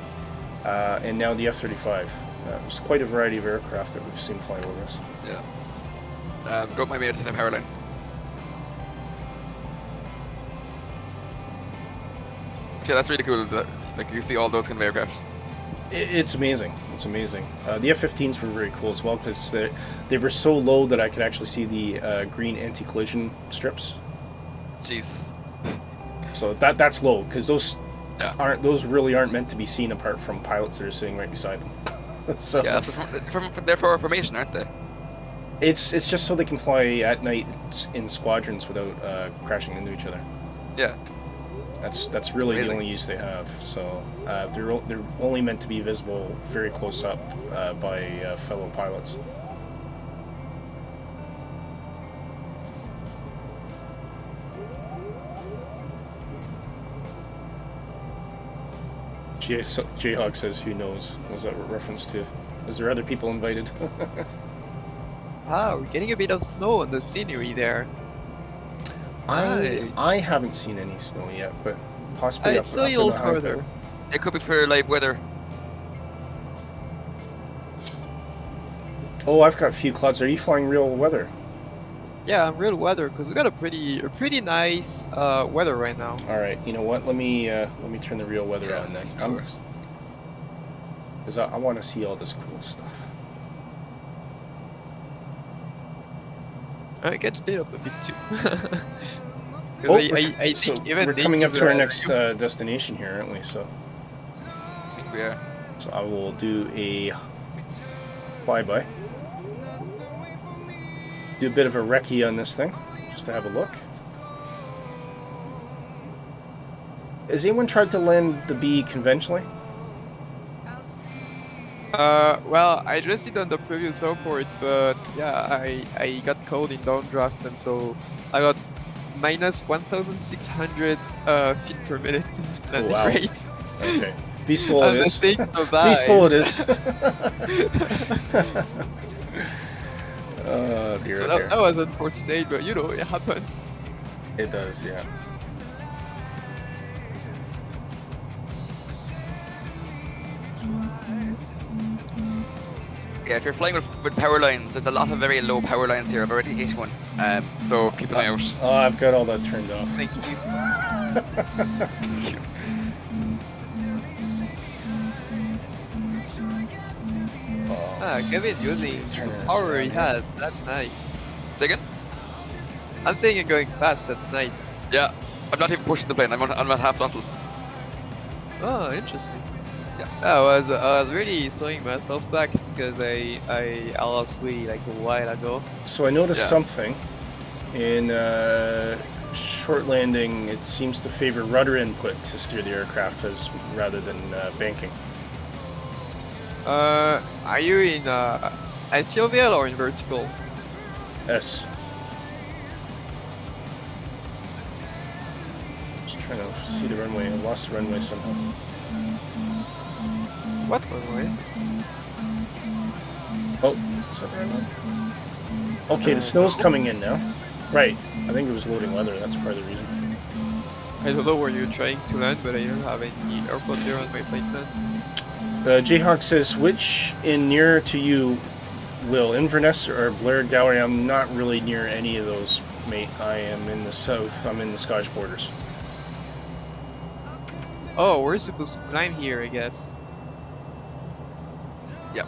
and now the F-35. There's quite a variety of aircraft that we've seen fly over us. Yeah. Don't mind me at the power line. Yeah, that's really cool. That, like you see all those kind of aircraft. It's amazing. It's amazing. The F-15s were very cool as well because they were so low that I could actually see the green anti-collision strips. Jeez. So that's low because those Yeah. really aren't meant to be seen apart from pilots that are sitting right beside them. So Yeah, that's they're for formation, aren't they? it's just so they can fly at night in squadrons without crashing into each other. Yeah. That's really the amazing. only use they have. So they're only meant to be visible very close up by fellow pilots. Jayhawk says, "Who knows?" Was that a reference to? Is there other people invited? Ah, we're getting a bit of snow on the scenery there. I haven't seen any snow yet, but possibly It's up a in little the high further. point. It could be for live weather. Oh, I've got a few clouds. Are you flying real weather? Yeah, real weather, because we got a pretty nice weather right now. All right. You know what? Let me turn the real weather on then. Because I want to see all this cool stuff. I get split up a bit too. 'Cause Oh, I so think even we're Nick coming up is, to our next destination here, aren't we? So I think we are. I will do a flyby. Do a bit of a recce on this thing, just to have a look. Has anyone tried to land the B conventionally? Well, I just did on the previous airport, but yeah, I got caught in downdrafts, and so I got minus 1,600 feet per minute landing wow. rate. Okay. VSTOL it And the is. thing survived. VSTOL it is. Oh dear, So dear. that was unfortunate, but you know, it happens. It does, yeah. Yeah, if you're flying with power lines, there's a lot of very low power lines here. I've already hit one. So keep an eye out. Oh, I've got all that turned off. Thank you. Oh, Ah, Kevin using the turn this power he around. has. That's nice. Say again? I'm saying it going fast. That's nice. Yeah, I'm not even pushing the plane. I'm at half throttle. Oh, interesting. Yeah. I was really slowing myself back because I lost way like a while ago. So I noticed Yeah. something in short landing. It seems to favor rudder input to steer the aircraft rather than banking. Are you in STOVL or in vertical? S. Just trying to see the runway. I lost the runway somehow. What runway? Oh, is that the right one? Okay, the snow's coming in now. Right. I think it was loading weather. That's part of the reason. I don't know where you're trying to land, but I don't have any airport there on my plane plan. Jayhawk says, which in nearer to you, Will? Inverness or Blair Gallery? I'm not really near any of those, mate. I am in the south. I'm in the Scottish borders. Oh, we're supposed to climb here, I guess. Yep.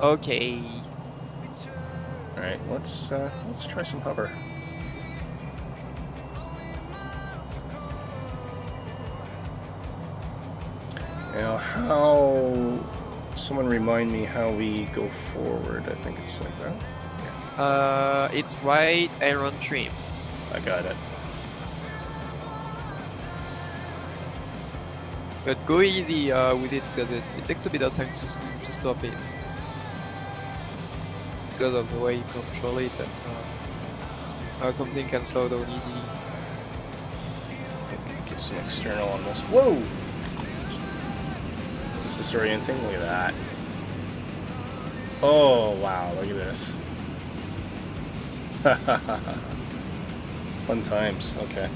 Okay. All right, let's try some hover. Now, how? Someone remind me how we go forward. I think it's like that. It's right Iron trim. I got it. But go easy with it because it takes a bit of time to stop it. Because of the way you control it, that's how something can slow down easily. Get some external on this. Whoa! Is this disorienting? Look at that. Oh, wow, look at this. Fun times, okay.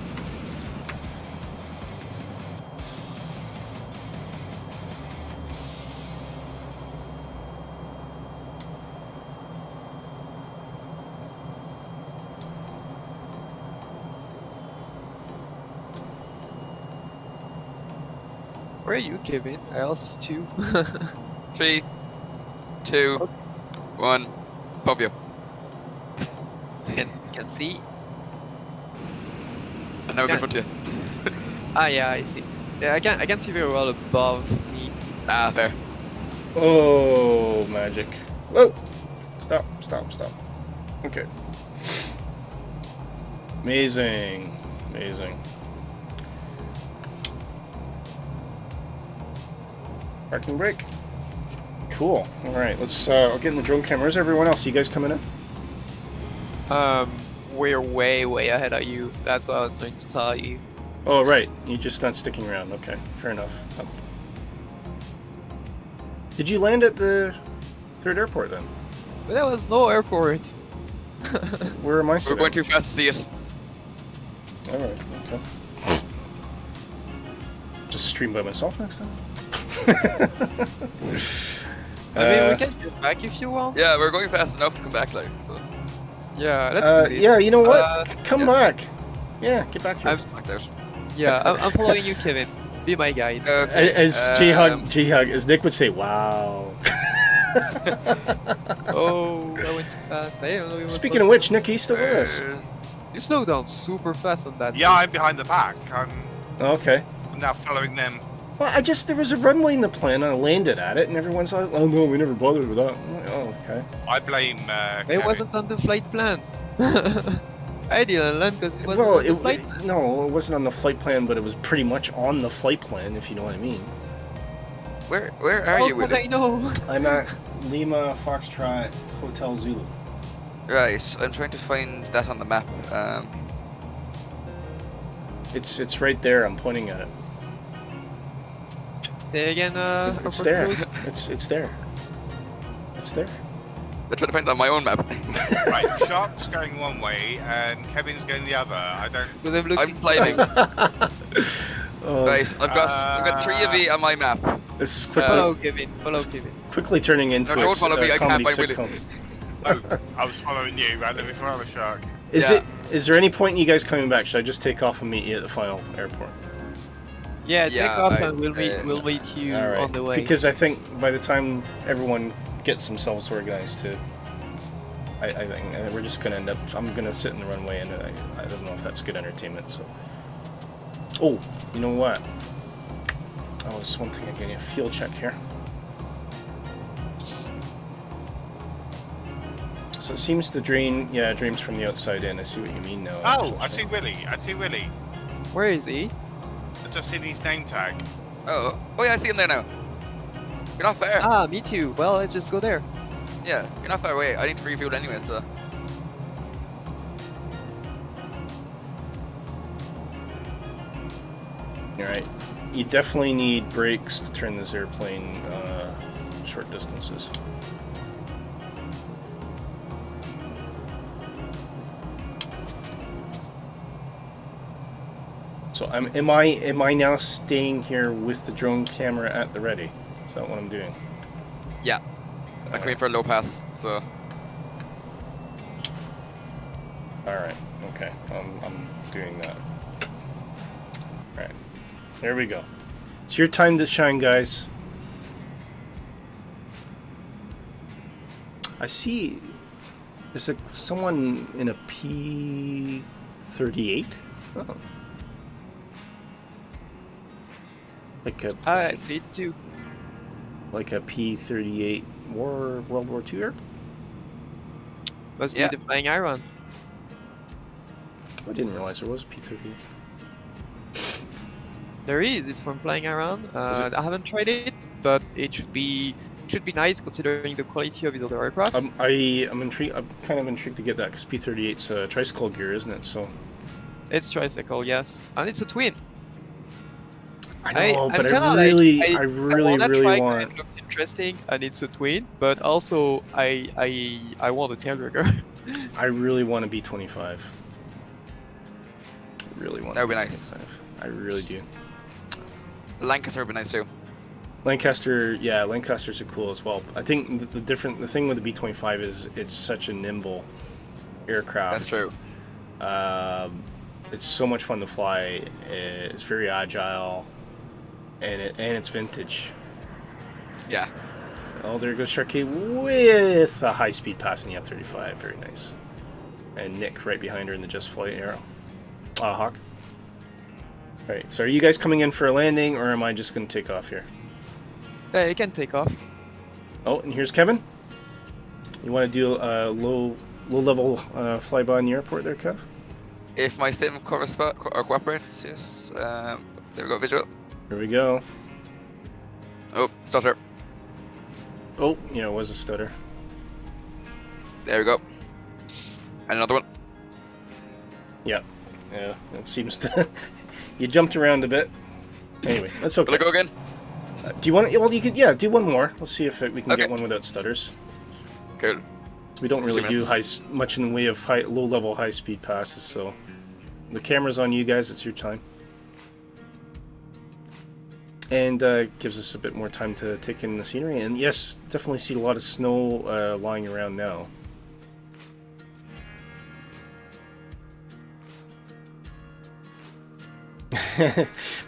Where are you, Kevin? I'll see two. 3, 2, 1. Above you. Can see. And now we're in front of you. Ah, yeah, I see. Yeah, I can see very well above me. Ah, fair. Oh, magic. Whoa! Stop, stop, stop. Okay. Amazing. Amazing. Parking brake. Cool. Alright, let's I'll get in the drone camera. Where's everyone else? You guys coming in? We're way ahead of you. That's what I was trying to tell you. Oh, right. You're just not sticking around. Okay, fair enough. Did you land at the third airport then? But there was no airport. Where am I We're sitting? going too fast to see it. Alright, okay. Just stream by myself next time? I mean, we can get back if you want. Yeah, we're going fast enough to come back, like, so. Yeah, let's do this. Yeah, you know what? Come yeah. back. Yeah, get back here. I'm following you, Kevin. Be my guide. Okay. As J-Hug, as Nick would say, wow. Oh, I went too fast. I don't know. Speaking of which, Nick, he's still with us. You slowed down super fast on that. Yeah, I'm behind the pack. I'm Okay. now following them. Well, there was a runway in the plan, and I landed at it, and everyone's like, oh no, we never bothered with that. I'm like, oh, okay. I blame. It Kevin. wasn't on the flight plan. I didn't land because it wasn't Well, on the flight plan. no, it wasn't on the flight plan, but it was pretty much on the flight plan, if you know what I mean. Where are How you with could I it? know? I'm at Lima Foxtrot Hotel Zulu. Right, I'm trying to find that on the map. It's right there. I'm pointing at it. Say again, It's there. It's there. It's there. I'm trying to find it on my own map. Right, Shark's going one way and Kevin's going the other. I don't. Because I'm looking. I'm sliding. Oh, Right, I've got 3 of you on my map. This is quickly Follow Kevin. Follow Kevin. quickly turning into No, don't follow me, I comedy can't find sitcom. Oh, I was following you. Right, let me follow Shark. Yeah. Is there any point in you guys coming back? Should I just take off and meet you at the final airport? Yeah, Yeah, take off I- and we'll meet you All right. on the way. Because I think by the time everyone gets themselves organized to, I think we're just gonna end up. I'm gonna sit in the runway, and I don't know if that's good entertainment. So, oh, you know what? That was one thing. I'm getting a fuel check here. So it seems to drain. Yeah, it drains from the outside in. I see what you mean now. Oh, I see Willie. I see Willie. Where is he? I've just seen his name tag. Oh yeah, I see him there now. You're not far. Ah, me too. Well, let's just go there. Yeah, you're not far away. I need to refuel anyway, so. All right. You definitely need brakes to turn this airplane short distances. So am I now staying here with the drone camera at the ready? Is that what I'm doing? Yeah. I'm coming for a low pass, so. All right. Okay. I'm doing that. All right. There we go. It's your time to shine, guys. I see. There's someone in a P-38. Oh. Like a I see it too. like a P-38 World War II airplane. Must Yeah. be the Flying Iron. I didn't realize there was a P-38. There is. It's from Flying Iron. it? I haven't tried it, but it should be nice considering the quality of his other aircraft. I'm intrigued. I'm kind of intrigued to get that because P-38's a tricycle gear, isn't it? So It's tricycle, yes, and it's a twin. I know, I'm but kinda I like- really I really wanna try 'cause want. It looks interesting, and it's a twin. But also, I want a tailrigger. I really want a B-25. Really want. That would a be nice. B-25. I really do. Lancaster would be nice too. Lancaster, yeah, Lancasters are cool as well. I think the thing with the B-25 is it's such a nimble aircraft. That's true. It's so much fun to fly. It's very agile. And it's vintage. Yeah. Oh, there goes Sharky with a high-speed pass in the F-35. Very nice. And Nick right behind her in the Just Flight arrow. Hawk. Alright, so are you guys coming in for a landing, or am I just going to take off here? Yeah, you can take off. Oh, and here's Kevin. You want to do a low-level flyby in the airport there, Kev? If my statement cooperates, yes. There we go, visual. Here we go. Oh, stutter. Oh, yeah, it was a stutter. There we go. And another one. Yeah, it seems to... You jumped around a bit. Anyway, that's okay. Will I go again? Do you want? Well, you could. Yeah, do one more. Let's see if we can Okay. get one without stutters. Cool. We don't really do 2 minutes. much in the way of low-level, high-speed passes. So the camera's on you guys. It's your time, and gives us a bit more time to take in the scenery. And yes, definitely see a lot of snow lying around now.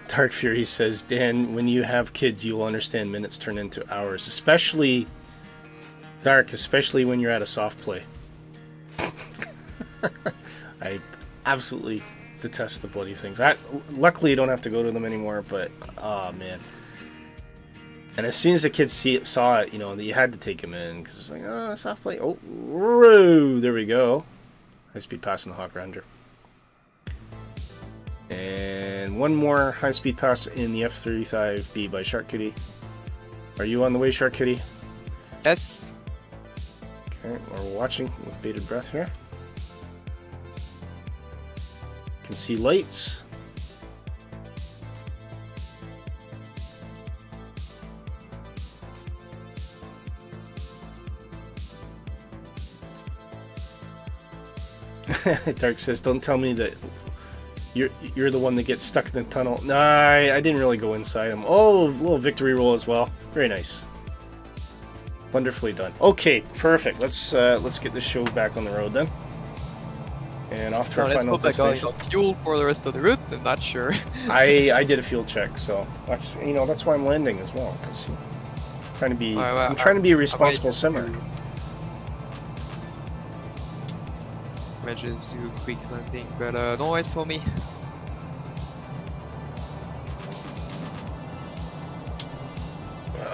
Dark Fury says, Dan, when you have kids, you will understand minutes turn into hours. Especially, Dark, especially when you're at a soft play. I absolutely detest the bloody things. Luckily, you don't have to go to them anymore, but, oh, man. And as soon as the kids saw it, you know, you had to take them in, because it's like, oh, soft play. Oh, whoa, there we go. High-speed pass in the Hawk Ranger. And one more high-speed pass in the F-35B by Shark Kitty. Are you on the way, Shark Kitty? Yes. Okay, we're watching with bated breath here. Can see lights. Dark says, don't tell me that you're the one that gets stuck in the tunnel. No, I didn't really go inside him. Oh, a little victory roll as well. Very nice. Wonderfully done. Okay, perfect. Let's get this show back on the road then. And off to our Let's final hope I got destination. enough fuel for the rest of the route. I'm not sure. I did a fuel check, so that's why I'm landing as well, because I'm trying to be a responsible simmer. I just do a quick landing, but don't wait for me.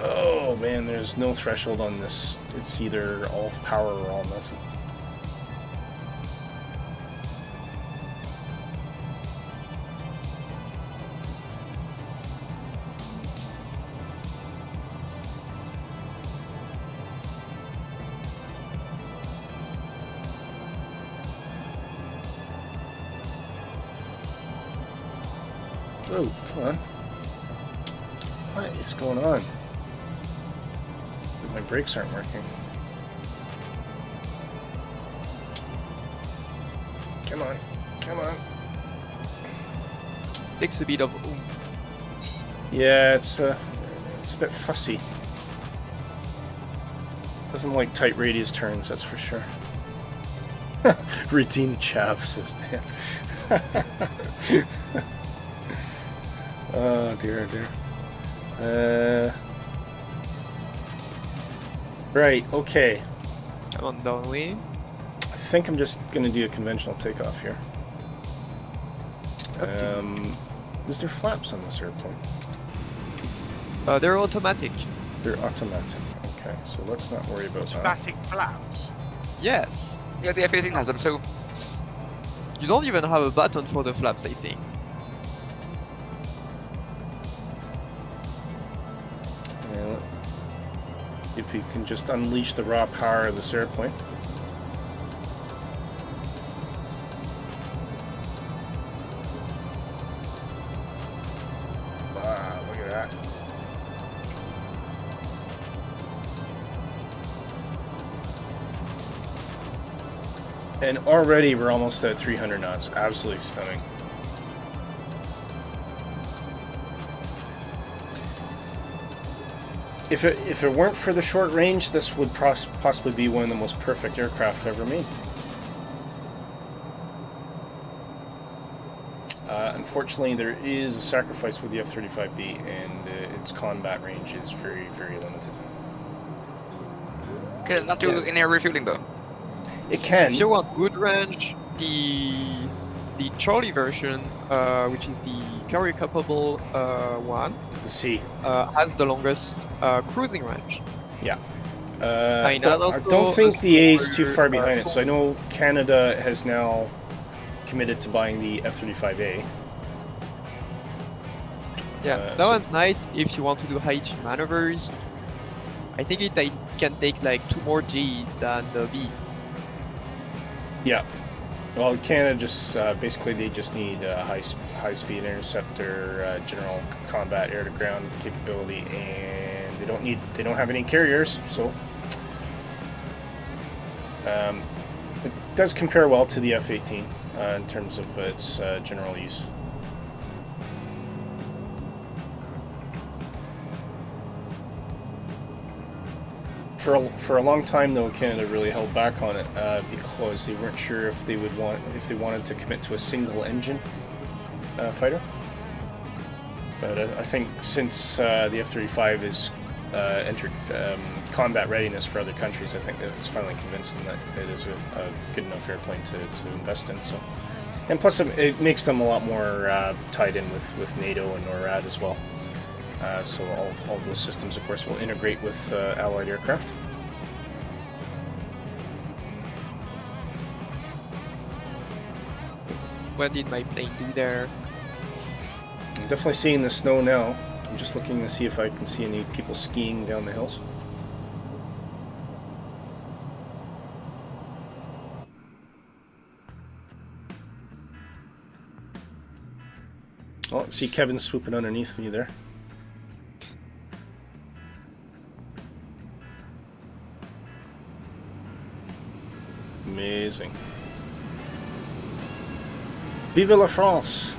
Oh man, there's no threshold on this. It's either all power or all nothing. Oh, come on. What is going on? My brakes aren't working. Come on. Come on. Takes a bit of oomph. Yeah, it's a bit fussy. Doesn't like tight radius turns, that's for sure. Redeem chav, says Dan. Oh dear, dear. Right, okay. Come on, downwind. I think I'm just going to do a conventional takeoff here. Is there flaps on this airplane? They're automatic. They're automatic. Okay, so let's not worry about that. Automatic flaps. Yes. Yeah, the F-18 has them too. You don't even have a button for the flaps, I think. If you can just unleash the raw power of this airplane. Wow, look at that. And already we're almost at 300 knots. Absolutely stunning. If it weren't for the short range, this would possibly be one of the most perfect aircraft ever made. Unfortunately, there is a sacrifice with the F-35B, and its combat range is very, very limited. Can it not do Yes. in-air refueling though? It can. If you want good range, the Charlie version, which is the carrier capable one, The C. has the longest cruising range. Yeah. I I know don't also think a the A is too smaller, far behind it. So I small- know Canada has now committed to buying the F-35A. Yeah, that so- one's nice if you want to do high-G maneuvers. I think it can take like 2 more Gs than the B. Yeah. Well, Canada just basically they just need high speed interceptor, general combat air to ground capability, and they don't have any carriers, so it does compare well to the F-18 in terms of its general use. For a long time though, Canada really held back on it because they weren't sure if they wanted to commit to a single engine fighter. But I think since the F-35 has entered combat readiness for other countries, I think that it's finally convinced them that it is a good enough airplane to invest in. So, and plus it makes them a lot more tied in with NATO and NORAD as well. So all of those systems, of course, will integrate with Allied aircraft. What did my plane do there? I'm definitely seeing the snow now. I'm just looking to see if I can see any people skiing down the hills. Oh, see Kevin swooping underneath me there. Amazing. Vive la France!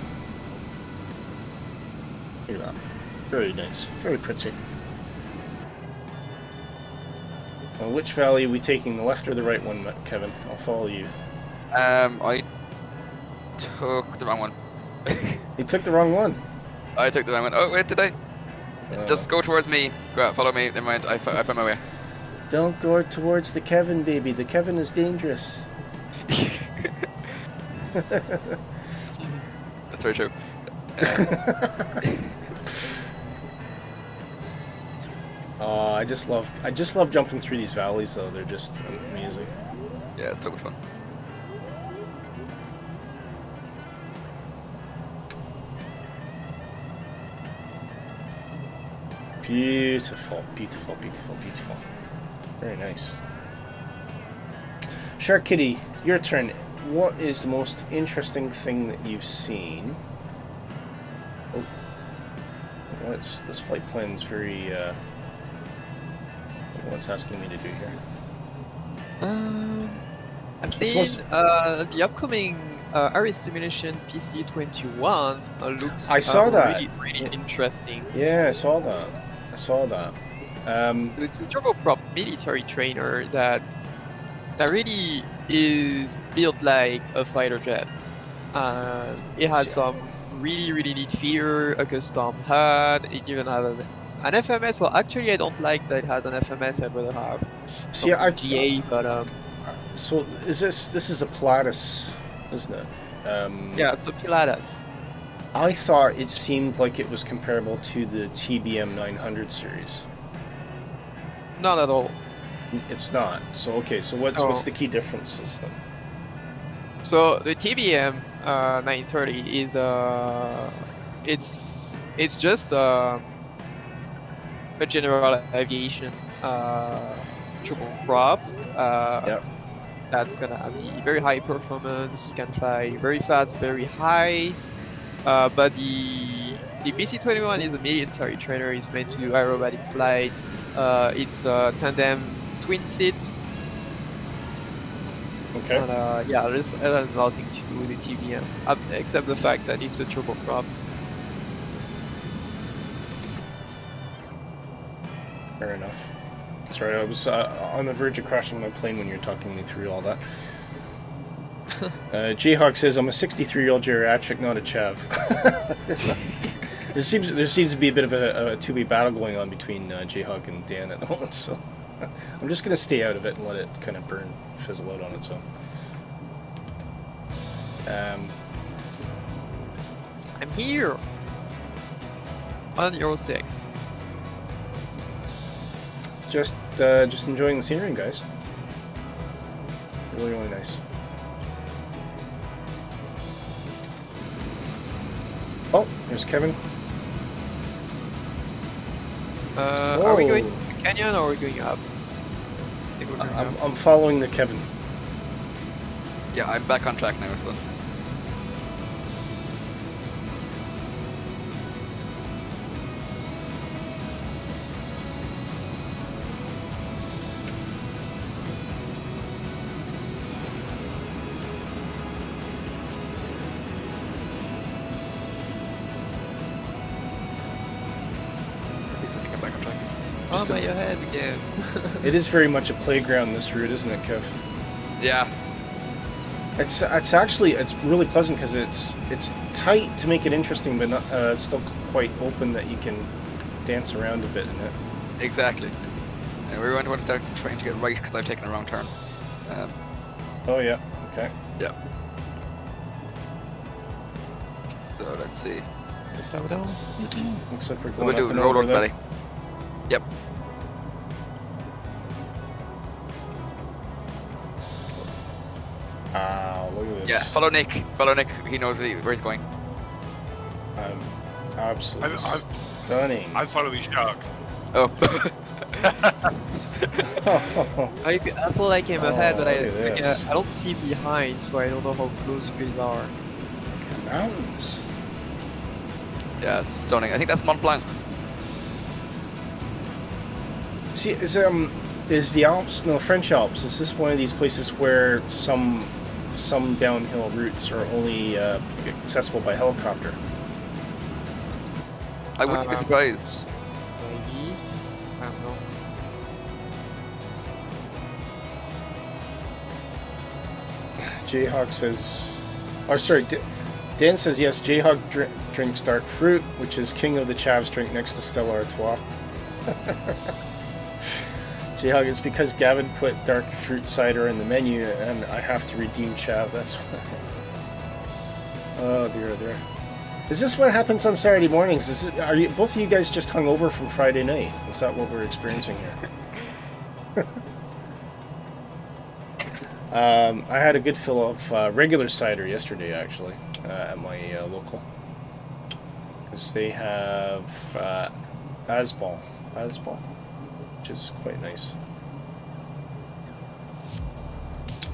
Look at that. Very nice. Very pretty. Well, which valley are we taking? The left or the right one, Kevin? I'll follow you. I took the wrong one. You took the wrong one. I took the wrong one. Oh wait, did I? Just go towards me. Go out, follow me. Never mind. I found my way. Don't go towards the Kevin, baby. The Kevin is dangerous. That's very true. Oh, I just love jumping through these valleys though. They're just amazing. Yeah, it's so much fun. Beautiful, beautiful, beautiful, beautiful. Very nice. Shark Kitty, your turn. What is the most interesting thing that you've seen? Oh, well, this flight plan's very. I don't know what's asking me to do here. I've It's seen supposed- the upcoming Aris Simulation PC-21 looks I saw that. really, really interesting. Yeah, I saw that. It's a turboprop military trainer that really is built like a fighter jet. It has some really, really neat feature, a custom HUD. It even has an FMS. Well, actually, I don't like that it has an FMS. I'd rather have See, I GA, but so is this is a Pilatus, isn't it? yeah, it's a Pilatus. I thought it seemed like it was comparable to the TBM 900 series. Not at all. It's not. So okay. So what's the key differences then? So the TBM 930 is it's just a general aviation turboprop. Yep. That's gonna be very high performance, can fly very fast, very high. But the PC-21 is a military trainer. It's meant to do aerobatics flights. It's a tandem twin seat. Okay. And, yeah, it has nothing to do with the TBM, except the fact that it's a turboprop. Fair enough. Sorry, I was on the verge of crashing my plane when you were talking me through all that. Jayhawk says, I'm a 63-year-old geriatric, not a chav. there seems to be a bit of a two-way battle going on between Jayhawk and Dan at the moment, so I'm just going to stay out of it and let it kind of fizzle out on its own. I'm here on Euro 6. Just enjoying the scenery, guys. Really, really nice. Oh, there's Kevin. Are we going to the canyon or are we going up? I think we're going up. I'm following the Kevin. Yeah, I'm back on track now, so. At least I think I'm back on track. Oh, my ahead again. It is very much a playground, this route, isn't it, Kev? Yeah, It's really pleasant because it's tight to make it interesting, but not, it's still quite open that you can dance around a bit in it. exactly. And we're going to want to start trying to get right because I've taken a wrong turn. Oh yeah, okay. Yeah. So let's see. Slow down. Looks like we're What going we do? up and Roll over over there. belly. Yep. Look at this. Yeah. Follow Nick. Follow Nick. He knows where he's going. Absolutely I'm- stunning. I'm following Shark. Oh. I feel like I'm ahead, but look at this. I don't see behind, so I don't know how close you guys are. Mountains. Yeah, it's stunning. I think that's Mont Blanc. See, is the Alps, no, French Alps? Is this one of these places where some downhill routes are only accessible by helicopter? I wouldn't be surprised. Maybe. I don't know. Jayhawk says, or sorry, Dan says yes. Jayhawk drinks dark fruit, which is king of the chavs drink next to Stella Artois. Jayhawk, it's because Gavin put dark fruit cider in the menu, and I have to redeem chav. That's why. Oh dear, dear. Is this what happens on Saturday mornings? Are you both of you guys just hung over from Friday night? Is that what we're experiencing here? I had a good fill of regular cider yesterday, actually, at my local, because they have Asbal, which is quite nice.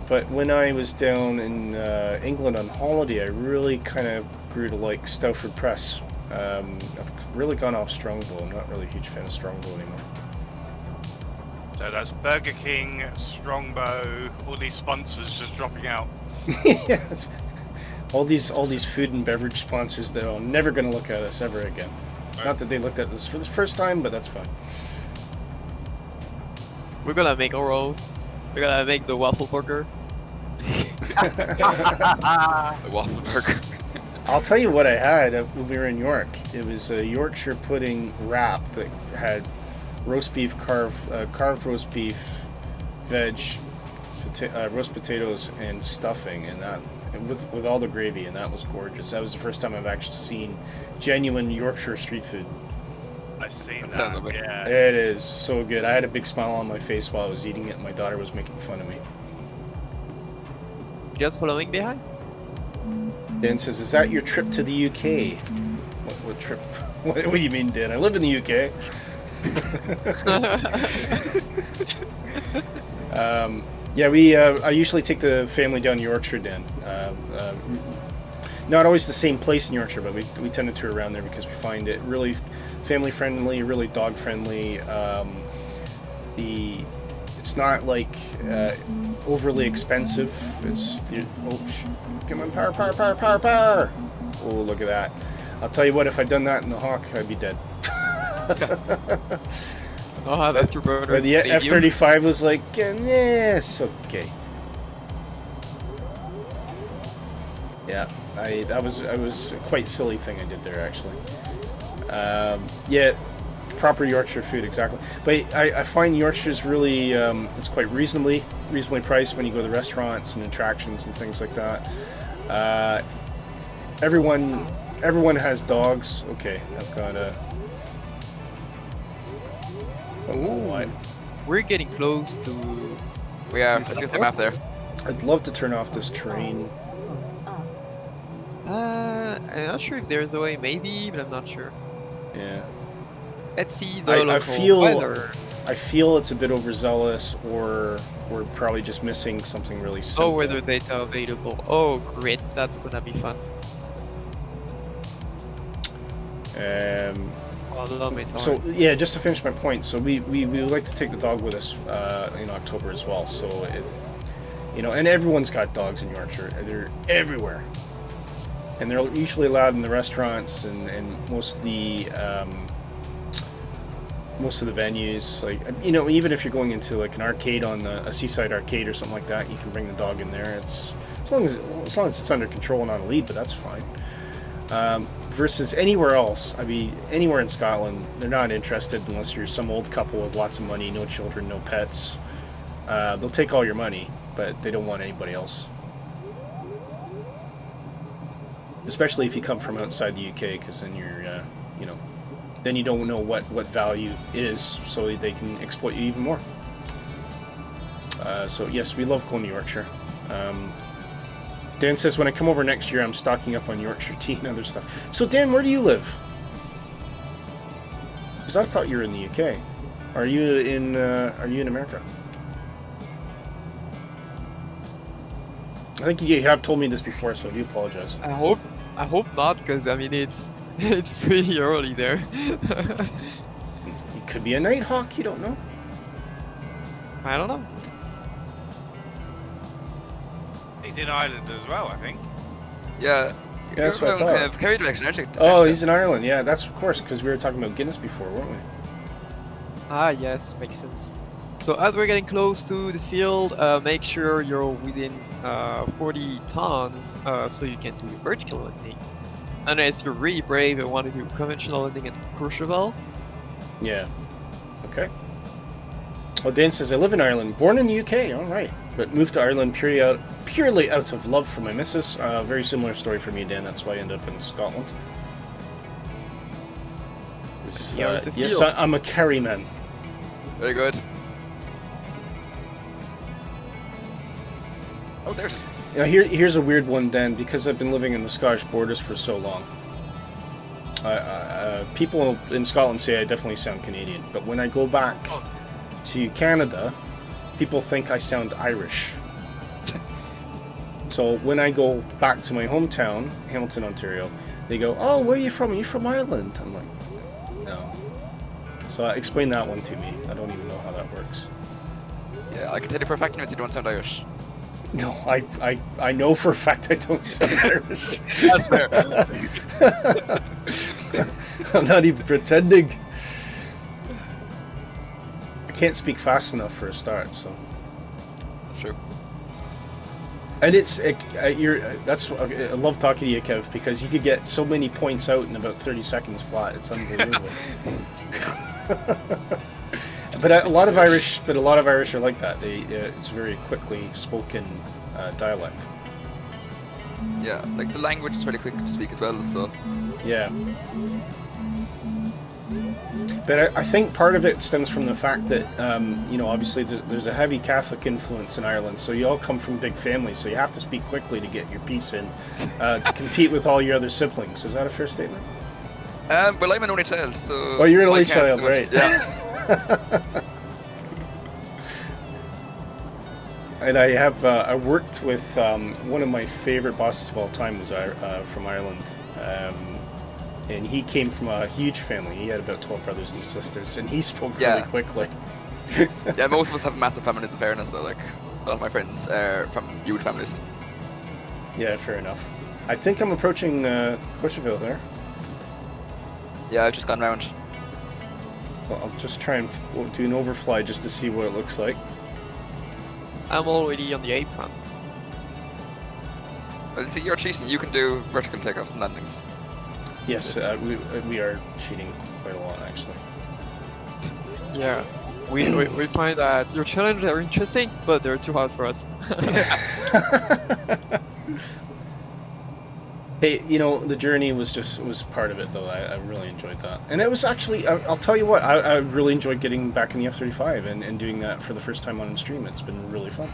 But when I was down in England on holiday, I really kind of grew to like Stowford Press. I've really gone off Strongbow. I'm not really a huge fan of Strongbow anymore. So that's Burger King, Strongbow, all these sponsors just dropping out. Yes. All these food and beverage sponsors that are never going to look at us ever again. Right. Not that they looked at this for the first time, but that's fine. We're gonna make our own. We're gonna make the waffle burger. The waffle burger. I'll tell you what I had when we were in York. It was a Yorkshire pudding wrap that had roast beef, carved roast beef, veg, roast potatoes, and stuffing, and that with all the gravy, and that was gorgeous. That was the first time I've actually seen genuine Yorkshire street food. I've seen That that. sounds lovely. Yeah. It is so good. I had a big smile on my face while I was eating it, and my daughter was making fun of me. Just following behind? Dan says, "Is that your trip to the UK?" What trip? What do you mean, Dan? I live in the UK. Yeah, I usually take the family down to Yorkshire, Dan. Not always the same place in Yorkshire, but we tend to tour around there because we find it really family friendly, really dog friendly. It's not like overly expensive. Come on, power! Oh, look at that! I'll tell you what, if I'd done that in the Hawk, I'd be dead. I'll have afterburner. But the save you. F-35 was like, yes, okay. Yeah, that was a quite silly thing I did there actually. Yeah, proper Yorkshire food exactly. But I find Yorkshire's really it's quite reasonably priced when you go to the restaurants and attractions and things like that. Everyone has dogs. Okay, I've got a. Ooh, we're getting close to. We are. Let's get the map there. I'd love to turn off this terrain. I'm not sure if there's a way, maybe, but I'm not sure. Yeah. Let's see the I local feel weather. I feel it's a bit overzealous, or we're probably just missing something really simple. Oh, weather data available. Oh, great, that's gonna be fun. So yeah, just to finish my point, so we would like to take the dog with us in October as well. So and everyone's got dogs in Yorkshire. They're everywhere, and they're usually allowed in the restaurants and most of the venues. Like even if you're going into like an arcade on a seaside arcade or something like that, you can bring the dog in there. It's as long as it's under control and on a lead, but that's fine. Versus anywhere else, I mean, anywhere in Scotland, they're not interested unless you're some old couple with lots of money, no children, no pets. They'll take all your money, but they don't want anybody else. Especially if you come from outside the UK, because then you're, then you don't know what value is, so they can exploit you even more. So yes, we love going to Yorkshire. Dan says, when I come over next year, I'm stocking up on Yorkshire tea and other stuff. So, Dan, where do you live? Because I thought you were in the UK. Are you in America? I think you have told me this before, so I do apologize. I hope not, because I mean it's pretty early there. It could be a Nighthawk, you don't know. I don't know. He's in Ireland as well, I think. Yeah. That's what I thought. Kind of Kerry direction, aren't you? Oh, he's in Ireland. Yeah, that's of course, because we were talking about Guinness before, weren't we? Ah, yes, makes sense. So as we're getting close to the field, make sure you're within 40 tons so you can do vertical landing. Unless you're really brave and want to do conventional landing at Courchevel. Yeah. Okay. Well, Dan says, I live in Ireland, born in the UK, all right, but moved to Ireland purely out of love for my missus. Very similar story for me, Dan. That's why I ended up in Scotland. Yes, I'm a Kerry man. Very good. Oh, there's it. Now, here's a weird one, Dan, because I've been living in the Scottish borders for so long. People in Scotland say I definitely sound Canadian, but when I go back to Canada, people think I sound Irish. So when I go back to my hometown, Hamilton, Ontario, they go, "Oh, where are you from? Are you from Ireland?" I'm like, "No." So explain that one to me. I don't even know how that works. Yeah, I can tell you for a fact you don't sound Irish. No, I know for a fact I don't sound Irish. That's fair. I'm not even pretending. I can't speak fast enough for a start, so. That's true. And I love talking to you, Kev, because you could get so many points out in about 30 seconds flat. It's unbelievable. But a lot of Irish are like that. It's very quickly spoken dialect. Yeah, like the language is really quick to speak as well, so. Yeah. But I think part of it stems from the fact that, obviously there's a heavy Catholic influence in Ireland, so you all come from big families, so you have to speak quickly to get your piece in to compete with all your other siblings. Is that a fair statement? Well, I'm an only child, so. Oh, you're an I only can't child, do much. right? Yeah. And I have I worked with one of my favorite bosses of all time was from Ireland. And he came from a huge family. He had about 12 brothers and sisters, and he spoke really quickly. Yeah, most of us have massive families, in fairness, though. Like, a lot of my friends are from huge families. Yeah, fair enough. I think I'm approaching Courchevel there. Yeah, I've just gone round. Well, I'll just try and do an overfly just to see what it looks like. I'm already on the apron. Well, see, you're cheating. You can do vertical takeoffs and landings. Yes, we are cheating quite a lot actually. Yeah. We find that your challenges are interesting, but they're too hard for us. Hey, you know, the journey was part of it though. I really enjoyed that, and it was actually I'll tell you what, I really enjoyed getting back in the F-35 and doing that for the first time on stream. It's been really fun.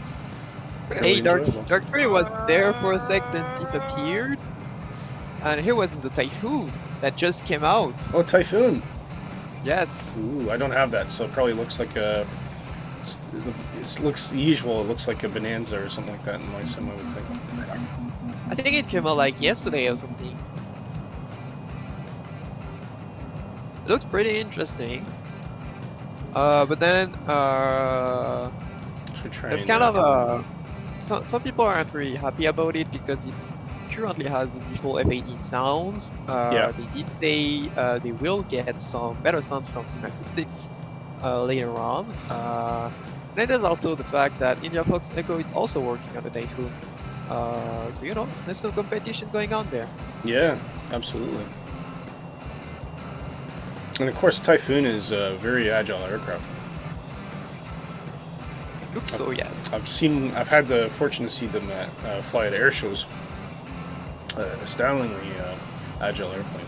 Hey, Dark 3 was there for a sec, then disappeared, and here was the Typhoon that just came out. Oh, Typhoon. Yes. Ooh, I don't have that, so it probably looks like a. It looks usual. It looks like a Bonanza or something like that in my sim, I would think. I think it came out like yesterday or something. It looks pretty interesting. But then Should try. it's kind of a. Some people aren't really happy about it because it currently has the default F-18 sounds. Yeah. They did say they will get some better sounds from some acoustics later on. Then there's also the fact that India Fox Echo is also working on the Typhoon. So you know, there's some competition going on there. Yeah, absolutely. And of course, Typhoon is a very agile aircraft. Looks so, yes. I've had the fortune to see them fly at air shows. Astoundingly agile airplane.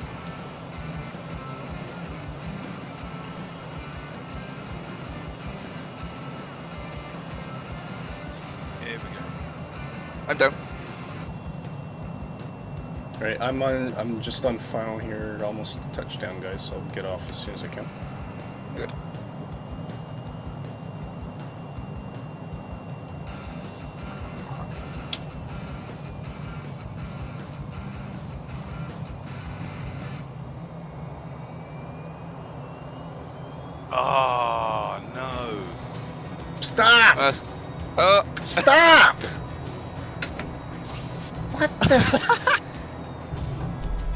Here we go. I'm down. Right, I'm just on final here, almost touchdown, guys. So I'll get off as soon as I can. Good. Oh no! Stop! First. Oh. Stop! What the?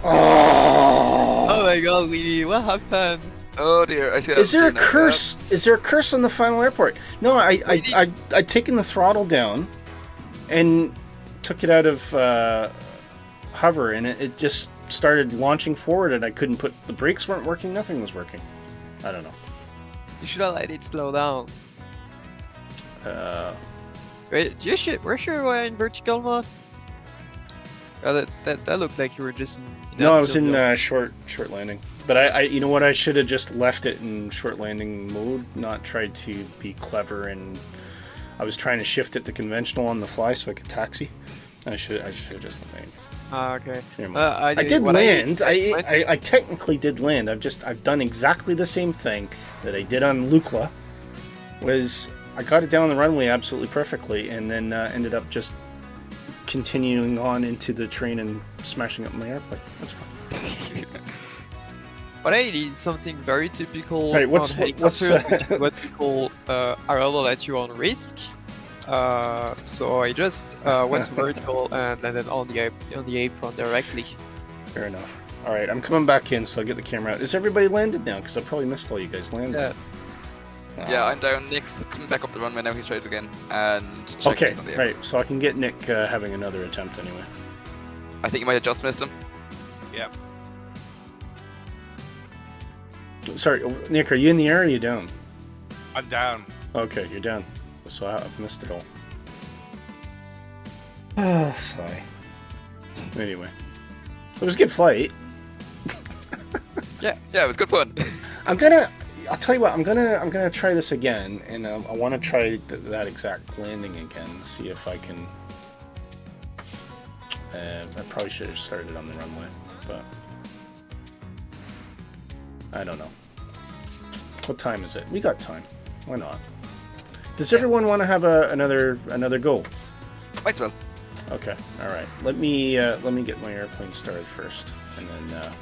Oh! Oh my god, Winnie, what happened? Oh dear. I see. Is there a curse? Is there a curse on the final airport? No, I'd taken the throttle down, and took it out of hover, and it just started launching forward, and I couldn't put the brakes weren't working. Nothing was working. I don't know. You should have let it slow down. Wait, we're sure you were in vertical mode? That looked like you were just in No, I was in short landing. But I you know what? I should have just left it in short landing mode, not tried to be clever, and I was trying to shift it to conventional on the fly so I could taxi. I should have just landed. Okay. I did land. I technically did land. I've done exactly the same thing that I did on Lukla. Was I got it down the runway absolutely perfectly, and then ended up just continuing on into the train and smashing up my airplane. That's fine. But I did something very typical. Right, what's what we call arrival at your own risk. So I just went to vertical and landed on the apron directly. Fair enough. All right, I'm coming back in, so I'll get the camera out. Is everybody landed now? Because I probably missed all you guys landed. Yes. Yeah, I'm down. Nick's coming back up the runway now. He's tried again and checked Okay, on the air. right. So I can get Nick having another attempt anyway. I think you might have just missed him. Yep. Sorry, Nick, are you in the air or are you down? I'm down. Okay, you're down. So I've missed it all. Oh, sorry. Anyway, it was a good flight. Yeah, it was good fun. I'll tell you what. I'm gonna try this again, and I want to try that exact landing again. See if I can. I probably should have started on the runway, but I don't know. What time is it? We got time. Why not? Does everyone want to have another go? Might as well. Okay. All right. Let me get my airplane started first, and then.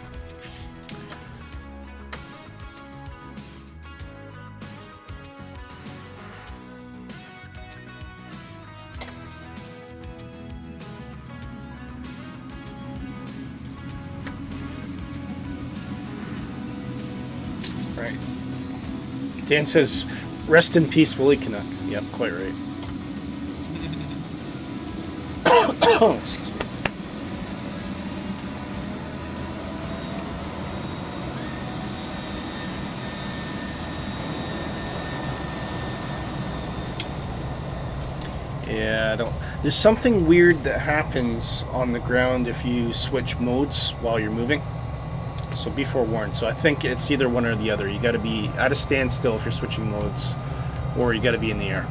Right. Dan says, "Rest in peace, Willie Canuck." Yep, quite right. Oh, excuse me. Yeah, I don't. There's something weird that happens on the ground if you switch modes while you're moving. So be forewarned. So I think it's either one or the other. You got to be at a standstill if you're switching modes, or you got to be in the air.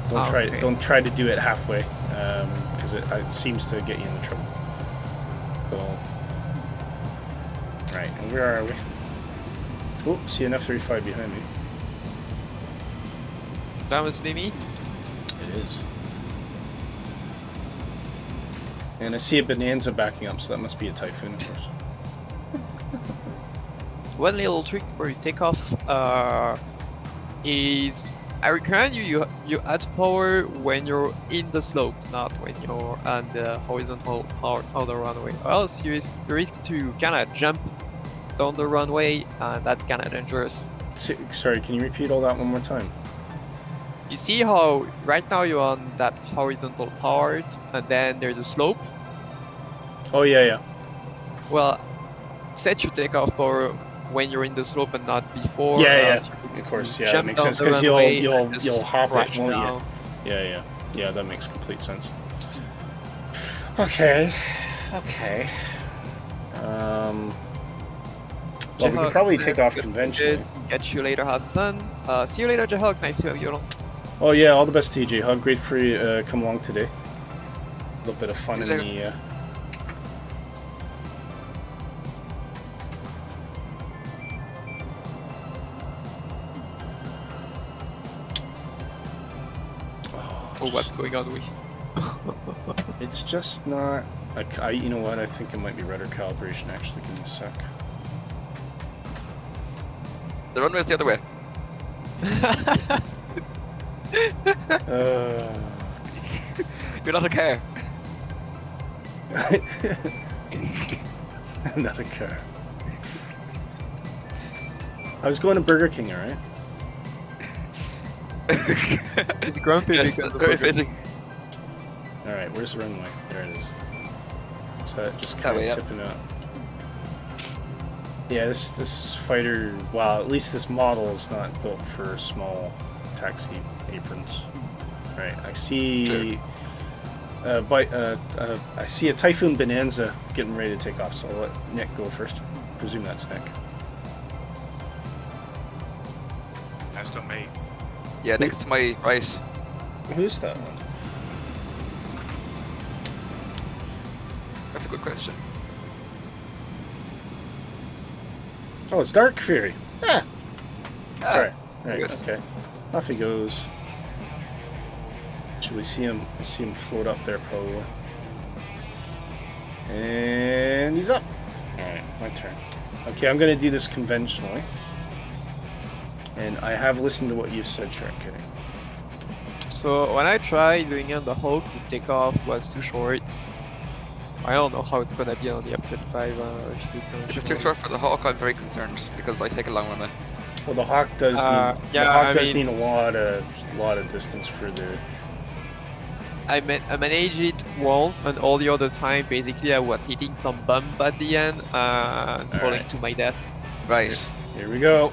Don't try to do it halfway, because it seems to get you into trouble. So, right, and where are we? Oh, see an F-35 behind me. That must be me. It is. And I see a Bonanza backing up, so that must be a Typhoon, of course. One little trick for you take off is I recommend you add power when you're in the slope, not when you're on the horizontal part of the runway. Or else you risk to kind of jump down the runway, and that's kind of dangerous. Sorry, can you repeat all that one more time? You see how right now you're on that horizontal part, and then there's a slope? Oh, yeah. Well, set your takeoff power when you're in the slope and not before. Yeah. Of course, yeah, that makes sense, because you'll hop it, won't you? Yeah, that makes complete sense. Okay. Well, we could probably take off conventionally. Catch you later, have fun. See you later, Jahog. Nice to have you along. Oh yeah, all the best, TJ. Hug, great for you come along today. A little bit of fun in the. Oh, what's going on, we? It's just not. You know what? I think it might be rudder calibration. Actually, give me a sec. The runway's the other way. You're not a car. I'm not a car. I was going to Burger King, alright? He's grumpy Yes, because of very Burger busy. Alright, where's the runway? There it is. So just That kind way, of yep. tipping out. Yeah, this fighter, well, at least this model is not built for small taxi aprons. Right, I see. I see a Typhoon Bonanza getting ready to take off, so I'll let Nick go first. Presume that's Nick. That's not me. Yeah, next to my right. Who's that one? That's a good question. Oh, it's Dark Fury. Ah. Sorry. Right. good. Okay. Off he goes. Should we see him? We see him float up there probably. And he's up. All right, my turn. Okay, I'm gonna do this conventionally. And I have listened to what you've said, Shark Kitty. So when I tried doing it on the Hawk, the takeoff was too short. I don't know how it's gonna be on the MSFS. If it's too short for the Hawk, I'm very concerned because I take a long runway. Well, the Hawk does need, yeah, the Hawk I does mean- need a lot of distance for the. I managed it once, and all the other time, basically, I was hitting some bump at the end and falling Alright. to my death. Right. Here we go.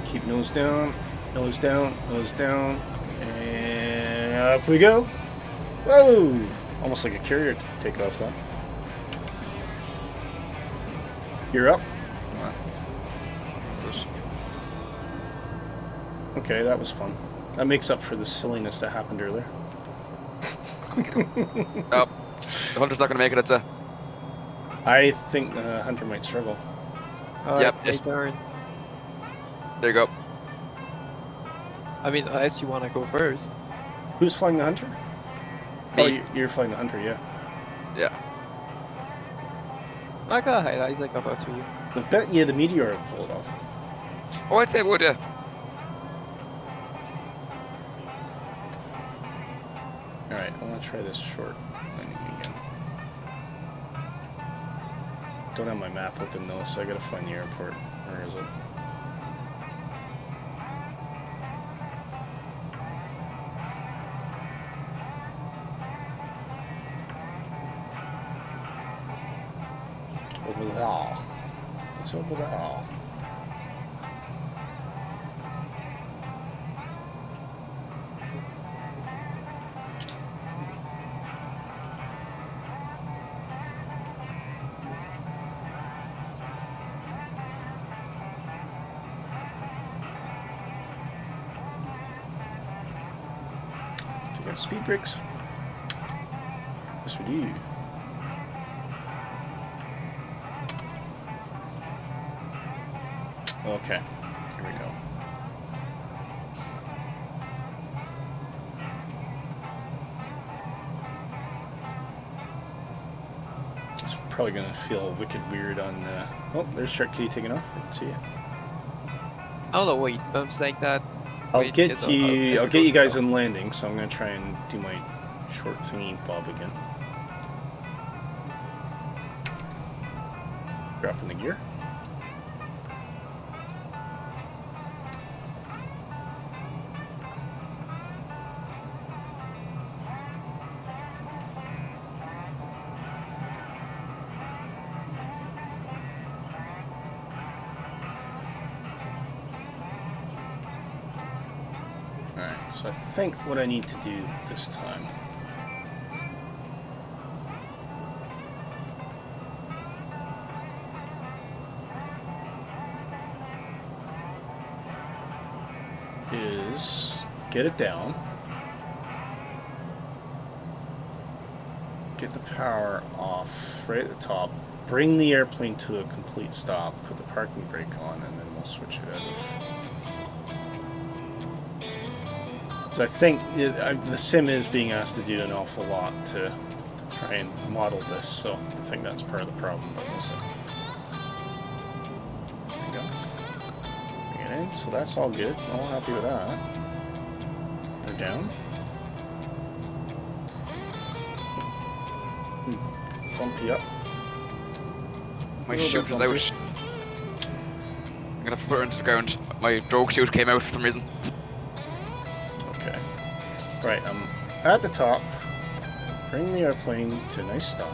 Keep nose down, nose down, nose down, and up we go. Whoa! Almost like a carrier takeoff, though. You're up. Okay, that was fun. That makes up for the silliness that happened earlier. Oh, the Hunter's not going to make it, it's a... I think Hunter might struggle. Yep, My yes. turn. There you go. I mean, unless you wanna go first. Who's flying the Hunter? Me. Oh, you're flying the Hunter, yeah. Yeah. I got highlights, I cover to you. The bet, yeah, the Meteor will pull it off. Oh, I'd say it would, yeah. Alright, I want to try this short landing again. Don't have my map open though, so I gotta find the airport. Where is it? there? What's over there? Do we got speed brakes? Yes, we do. Okay, here we go. It's probably going to feel wicked weird on... Oh, there's Shark Kitty taking off. I can see you. I don't know why it bumps like that. I'll Wait, get it's you. a- I'll get you guys in landing. So I'm going to try and do my short thingy bob again. Dropping the gear. Alright, so I think what I need to do this time is get it down, get the power off right at the top, bring the airplane to a complete stop, put the parking brake on, and then we'll switch it out of. So I think the sim is being asked to do an awful lot to try and model this, so I think that's part of the problem, but we'll see. There you go. Bring it in, so that's all good. All happy with that. They're down. Bumpy up. My Little chute bit is bumpy. out. I'm gonna have to put her into the ground. My drogue chute came out for some reason. Okay. Right, I'm at the top. Bring the airplane to a nice stop.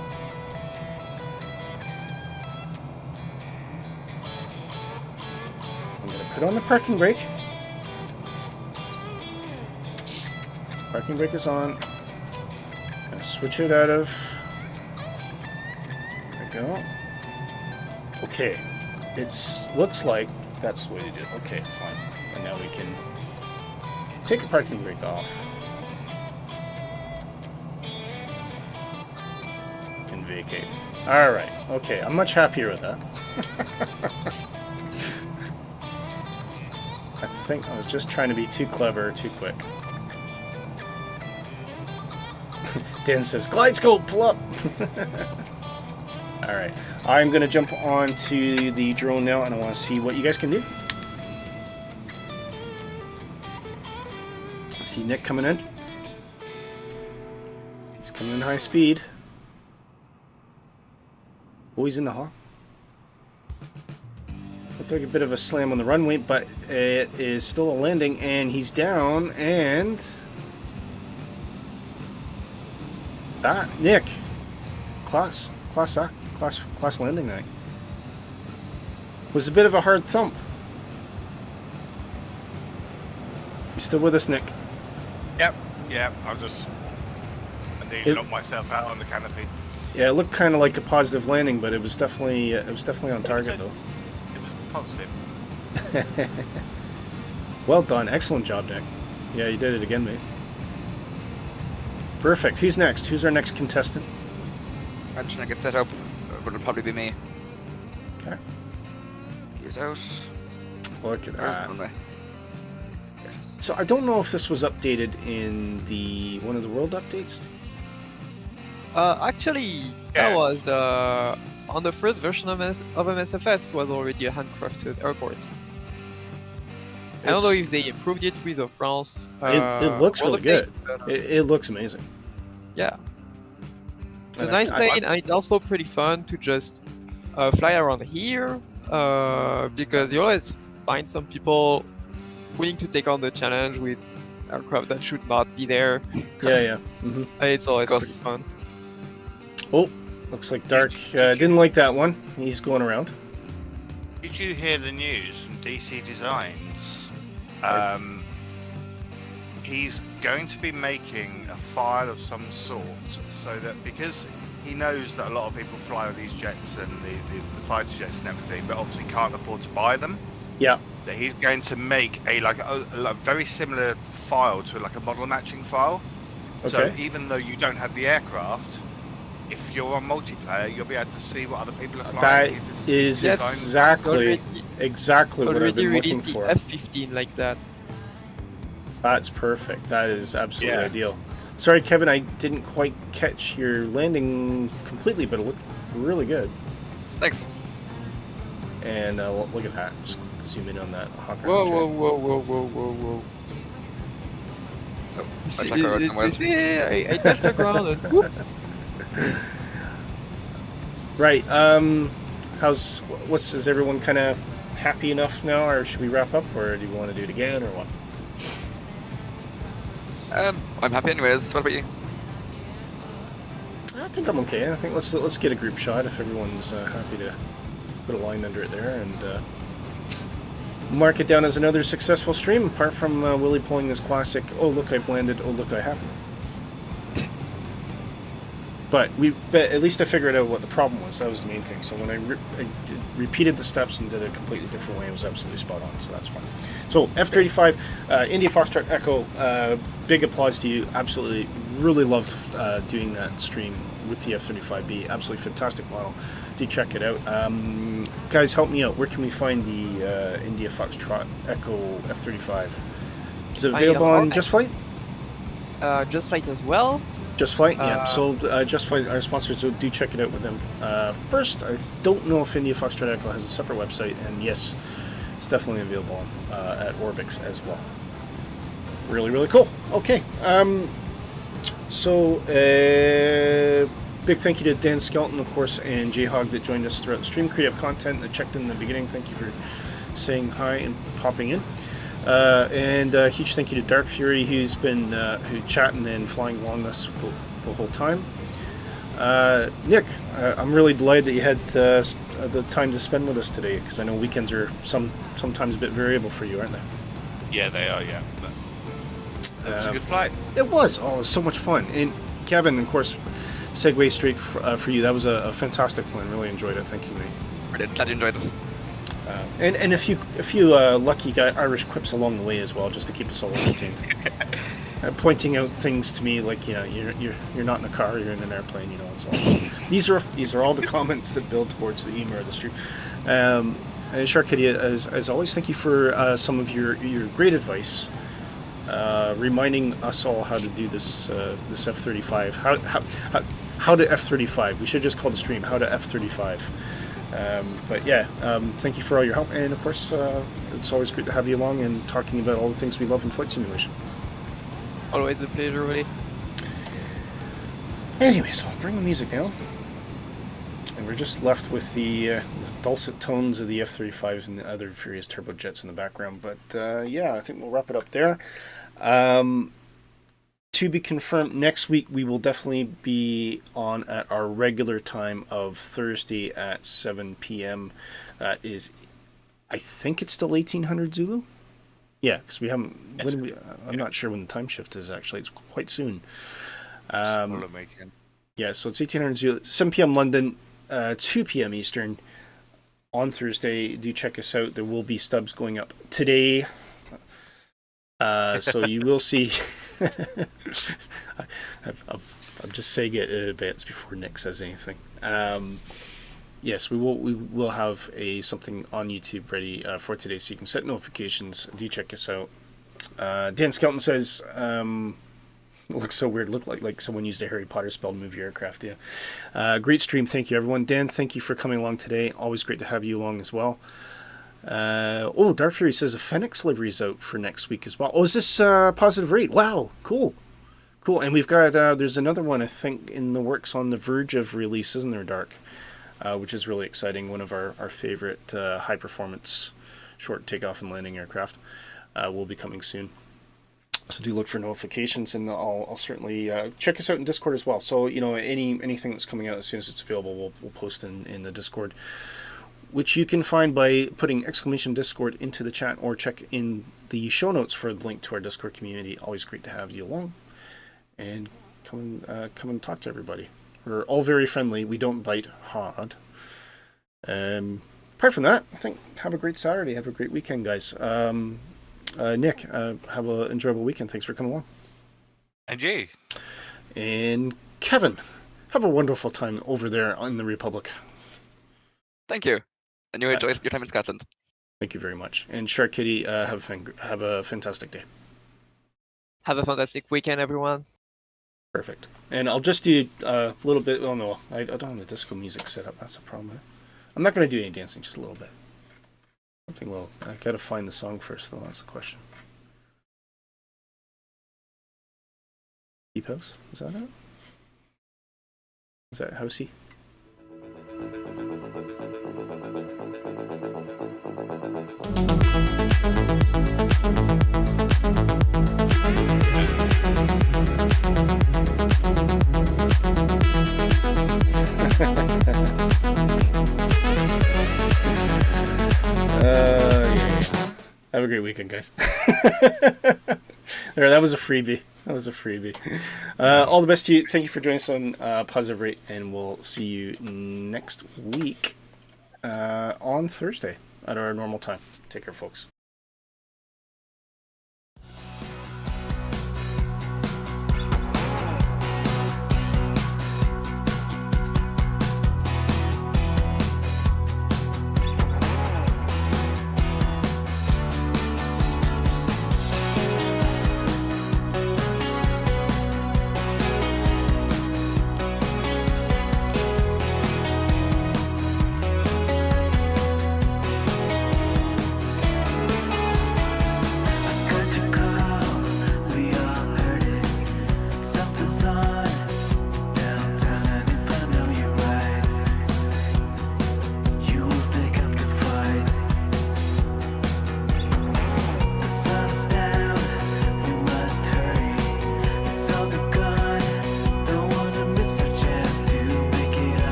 I'm going to put on the parking brake. Parking brake is on. I'm going to switch it out of. There we go. Okay. Looks like that's the way to do it. Okay, fine. And now we can take the parking brake off. And vacate. Alright, okay, I'm much happier with that. I think I was just trying to be too clever, too quick. Dan says, Glide scope, pull up! Alright, I'm going to jump onto the drone now and I want to see what you guys can do. See Nick coming in. He's coming in high speed. Oh, he's in the hawk. Looked like a bit of a slam on the runway, but it is still a landing, and he's down, and... Nick! Class landing there. Was a bit of a hard thump. You still with us, Nick? Yep, I nearly knocked myself out on the canopy. Yeah, it looked kind of like a positive landing, but it was definitely on target though. It was positive. Well done, excellent job, Nick. Yeah, you did it again, mate. Perfect. Who's next? Who's our next contestant? I'm just gonna get set up. It'll probably be me. Okay. He's out. Look at There's the that. runway. Yes. So I don't know if this was updated in one of the world updates. Actually, that Yeah. was on the first version of MSFS was already a handcrafted airport. I don't know if they improved it with the France. It looks world really update, good. but, It looks amazing. yeah, it's a And nice I- plane, and it's also pretty fun to just fly around here because you always find some people willing to take on the challenge with aircraft that should not be there. Yeah. Mm-hmm. It's always pretty Gus. fun. Oh, Looks like Dark didn't like that one. He's going around. Did you hear the news from DC Designs? He's going to be making a file of some sort, so that because he knows that a lot of people fly with these jets and the fighter jets and everything, but obviously can't afford to buy them. Yeah. That he's going to make a very similar file to like a model matching file. Okay. So even though you don't have the aircraft, if you're on multiplayer, you'll be able to see what other people are flying. That is exactly what I've been looking for. F-15 like that. That's perfect. That is absolutely ideal. Sorry, Kevin, I didn't quite catch your landing completely, but it looked really good. Thanks. And look at that. Just zoom in on that Hawker. Whoa. Oh, I check where I was somewhere. I touched the ground and whoop. Right. Is everyone kind of happy enough now, or should we wrap up, or do you want to do it again, or what? I'm happy anyways. What about you? I think I'm okay. I think let's get a group shot if everyone's happy to put a line under it there and mark it down as another successful stream. Apart from Willie pulling this classic, oh look I've landed, oh look I haven't. But at least I figured out what the problem was. That was the main thing. So when I repeated the steps and did it a completely different way, it was absolutely spot on. So that's fun. So F-35, India Foxtrot Echo, big applause to you. Absolutely, really loved doing that stream with the F-35B. Absolutely fantastic model. Do check it out. Guys, help me out. Where can we find the India Foxtrot Echo F-35? Is it available on Just Flight? Just Flight as well. Just Flight, yeah. So Just Flight, our sponsors, do check it out with them. First, I don't know if India Foxtrot Echo has a separate website, and yes, it's definitely available at Orbix as well. Really, really cool. Okay, so big thank you to Dan Skelton, of course, and J-Hog that joined us throughout the stream. Creative Content that checked in the beginning. Thank you for saying hi and popping in. And a huge thank you to Dark Fury, who's been chatting and flying along us the whole time. Nick, I'm really delighted that you had the time to spend with us today, because I know weekends are sometimes a bit variable for you, aren't they? Yeah, they are. Yeah. That was a good flight. It was. Oh, it was so much fun. And Kevin, of course, segue straight for you. That was a fantastic one. Really enjoyed it. Thank you, mate. Brilliant. Glad you enjoyed this. And a few lucky Irish quips along the way as well, just to keep us all entertained. Pointing out things to me like, you're not in a car, you're in an airplane, it's all. These are all the comments that build towards the humor of the stream. And Shark Kitty, as always, thank you for some of your great advice, reminding us all how to do this F-35. How to F-35. We should just call the stream How to F-35. But yeah, thank you for all your help, and of course it's always great to have you along and talking about all the things we love in flight simulation. Always a pleasure, really. Anyway, so I'll bring the music down, and we're just left with the dulcet tones of the F-35s and the other furious turbojets in the background. But yeah, I think we'll wrap it up there. To be confirmed, next week we will definitely be on at our regular time of Thursday at 7 p.m. That is, I think it's still 1800 Zulu? Yeah, because we haven't... Yes. I'm not sure when the time shift is, actually. It's quite soon. Yeah, so it's 1800 Zulu, 7 p.m. London, 2 p.m. Eastern on Thursday. Do check us out. There will be stubs going up today. So you will see... I'm just saying it in advance before Nick says anything. Yes, we will have something on YouTube ready for today, so you can set notifications. Do check us out. Dan Skelton says, it looks so weird. It looked like someone used a Harry Potter spell to move your aircraft. Yeah. Great stream. Thank you, everyone. Dan, thank you for coming along today. Always great to have you along as well. Dark Fury says a Fenix livery is out for next week as well. Oh, is this Positive Rate? Wow, cool. And we've got there's another one I think in the works on the verge of release, isn't there, Dark? Which is really exciting. One of our favorite high performance short takeoff and landing aircraft will be coming soon. So do look for notifications, and I'll certainly check us out in Discord as well. So anything that's coming out as soon as it's available, we'll post in the Discord, which you can find by putting !Discord into the chat, or check in the show notes for the link to our Discord community. Always great to have you along, and come and talk to everybody. We're all very friendly. We don't bite hard. Apart from that, I think have a great Saturday. Have a great weekend, guys. Nick, have an enjoyable weekend. Thanks for coming along. And you. And Kevin, have a wonderful time over there in the Republic. Thank you. And you enjoy your time in Scotland. Thank you very much. And Shark Kitty, have a fantastic day. Have a fantastic weekend, everyone. Perfect. And I'll just do a little bit. Oh no, I don't have the disco music set up. That's a problem. I'm not going to do any dancing, just a little bit. Something little. I got to find the song first, though. That's the question. Deep House? Is that it? Is that housey? Yeah. Have a great weekend, guys. There, that was a freebie. All the best to you. Thank you for joining us on Positive Rate, and we'll see you next week on Thursday at our normal time. Take care, folks.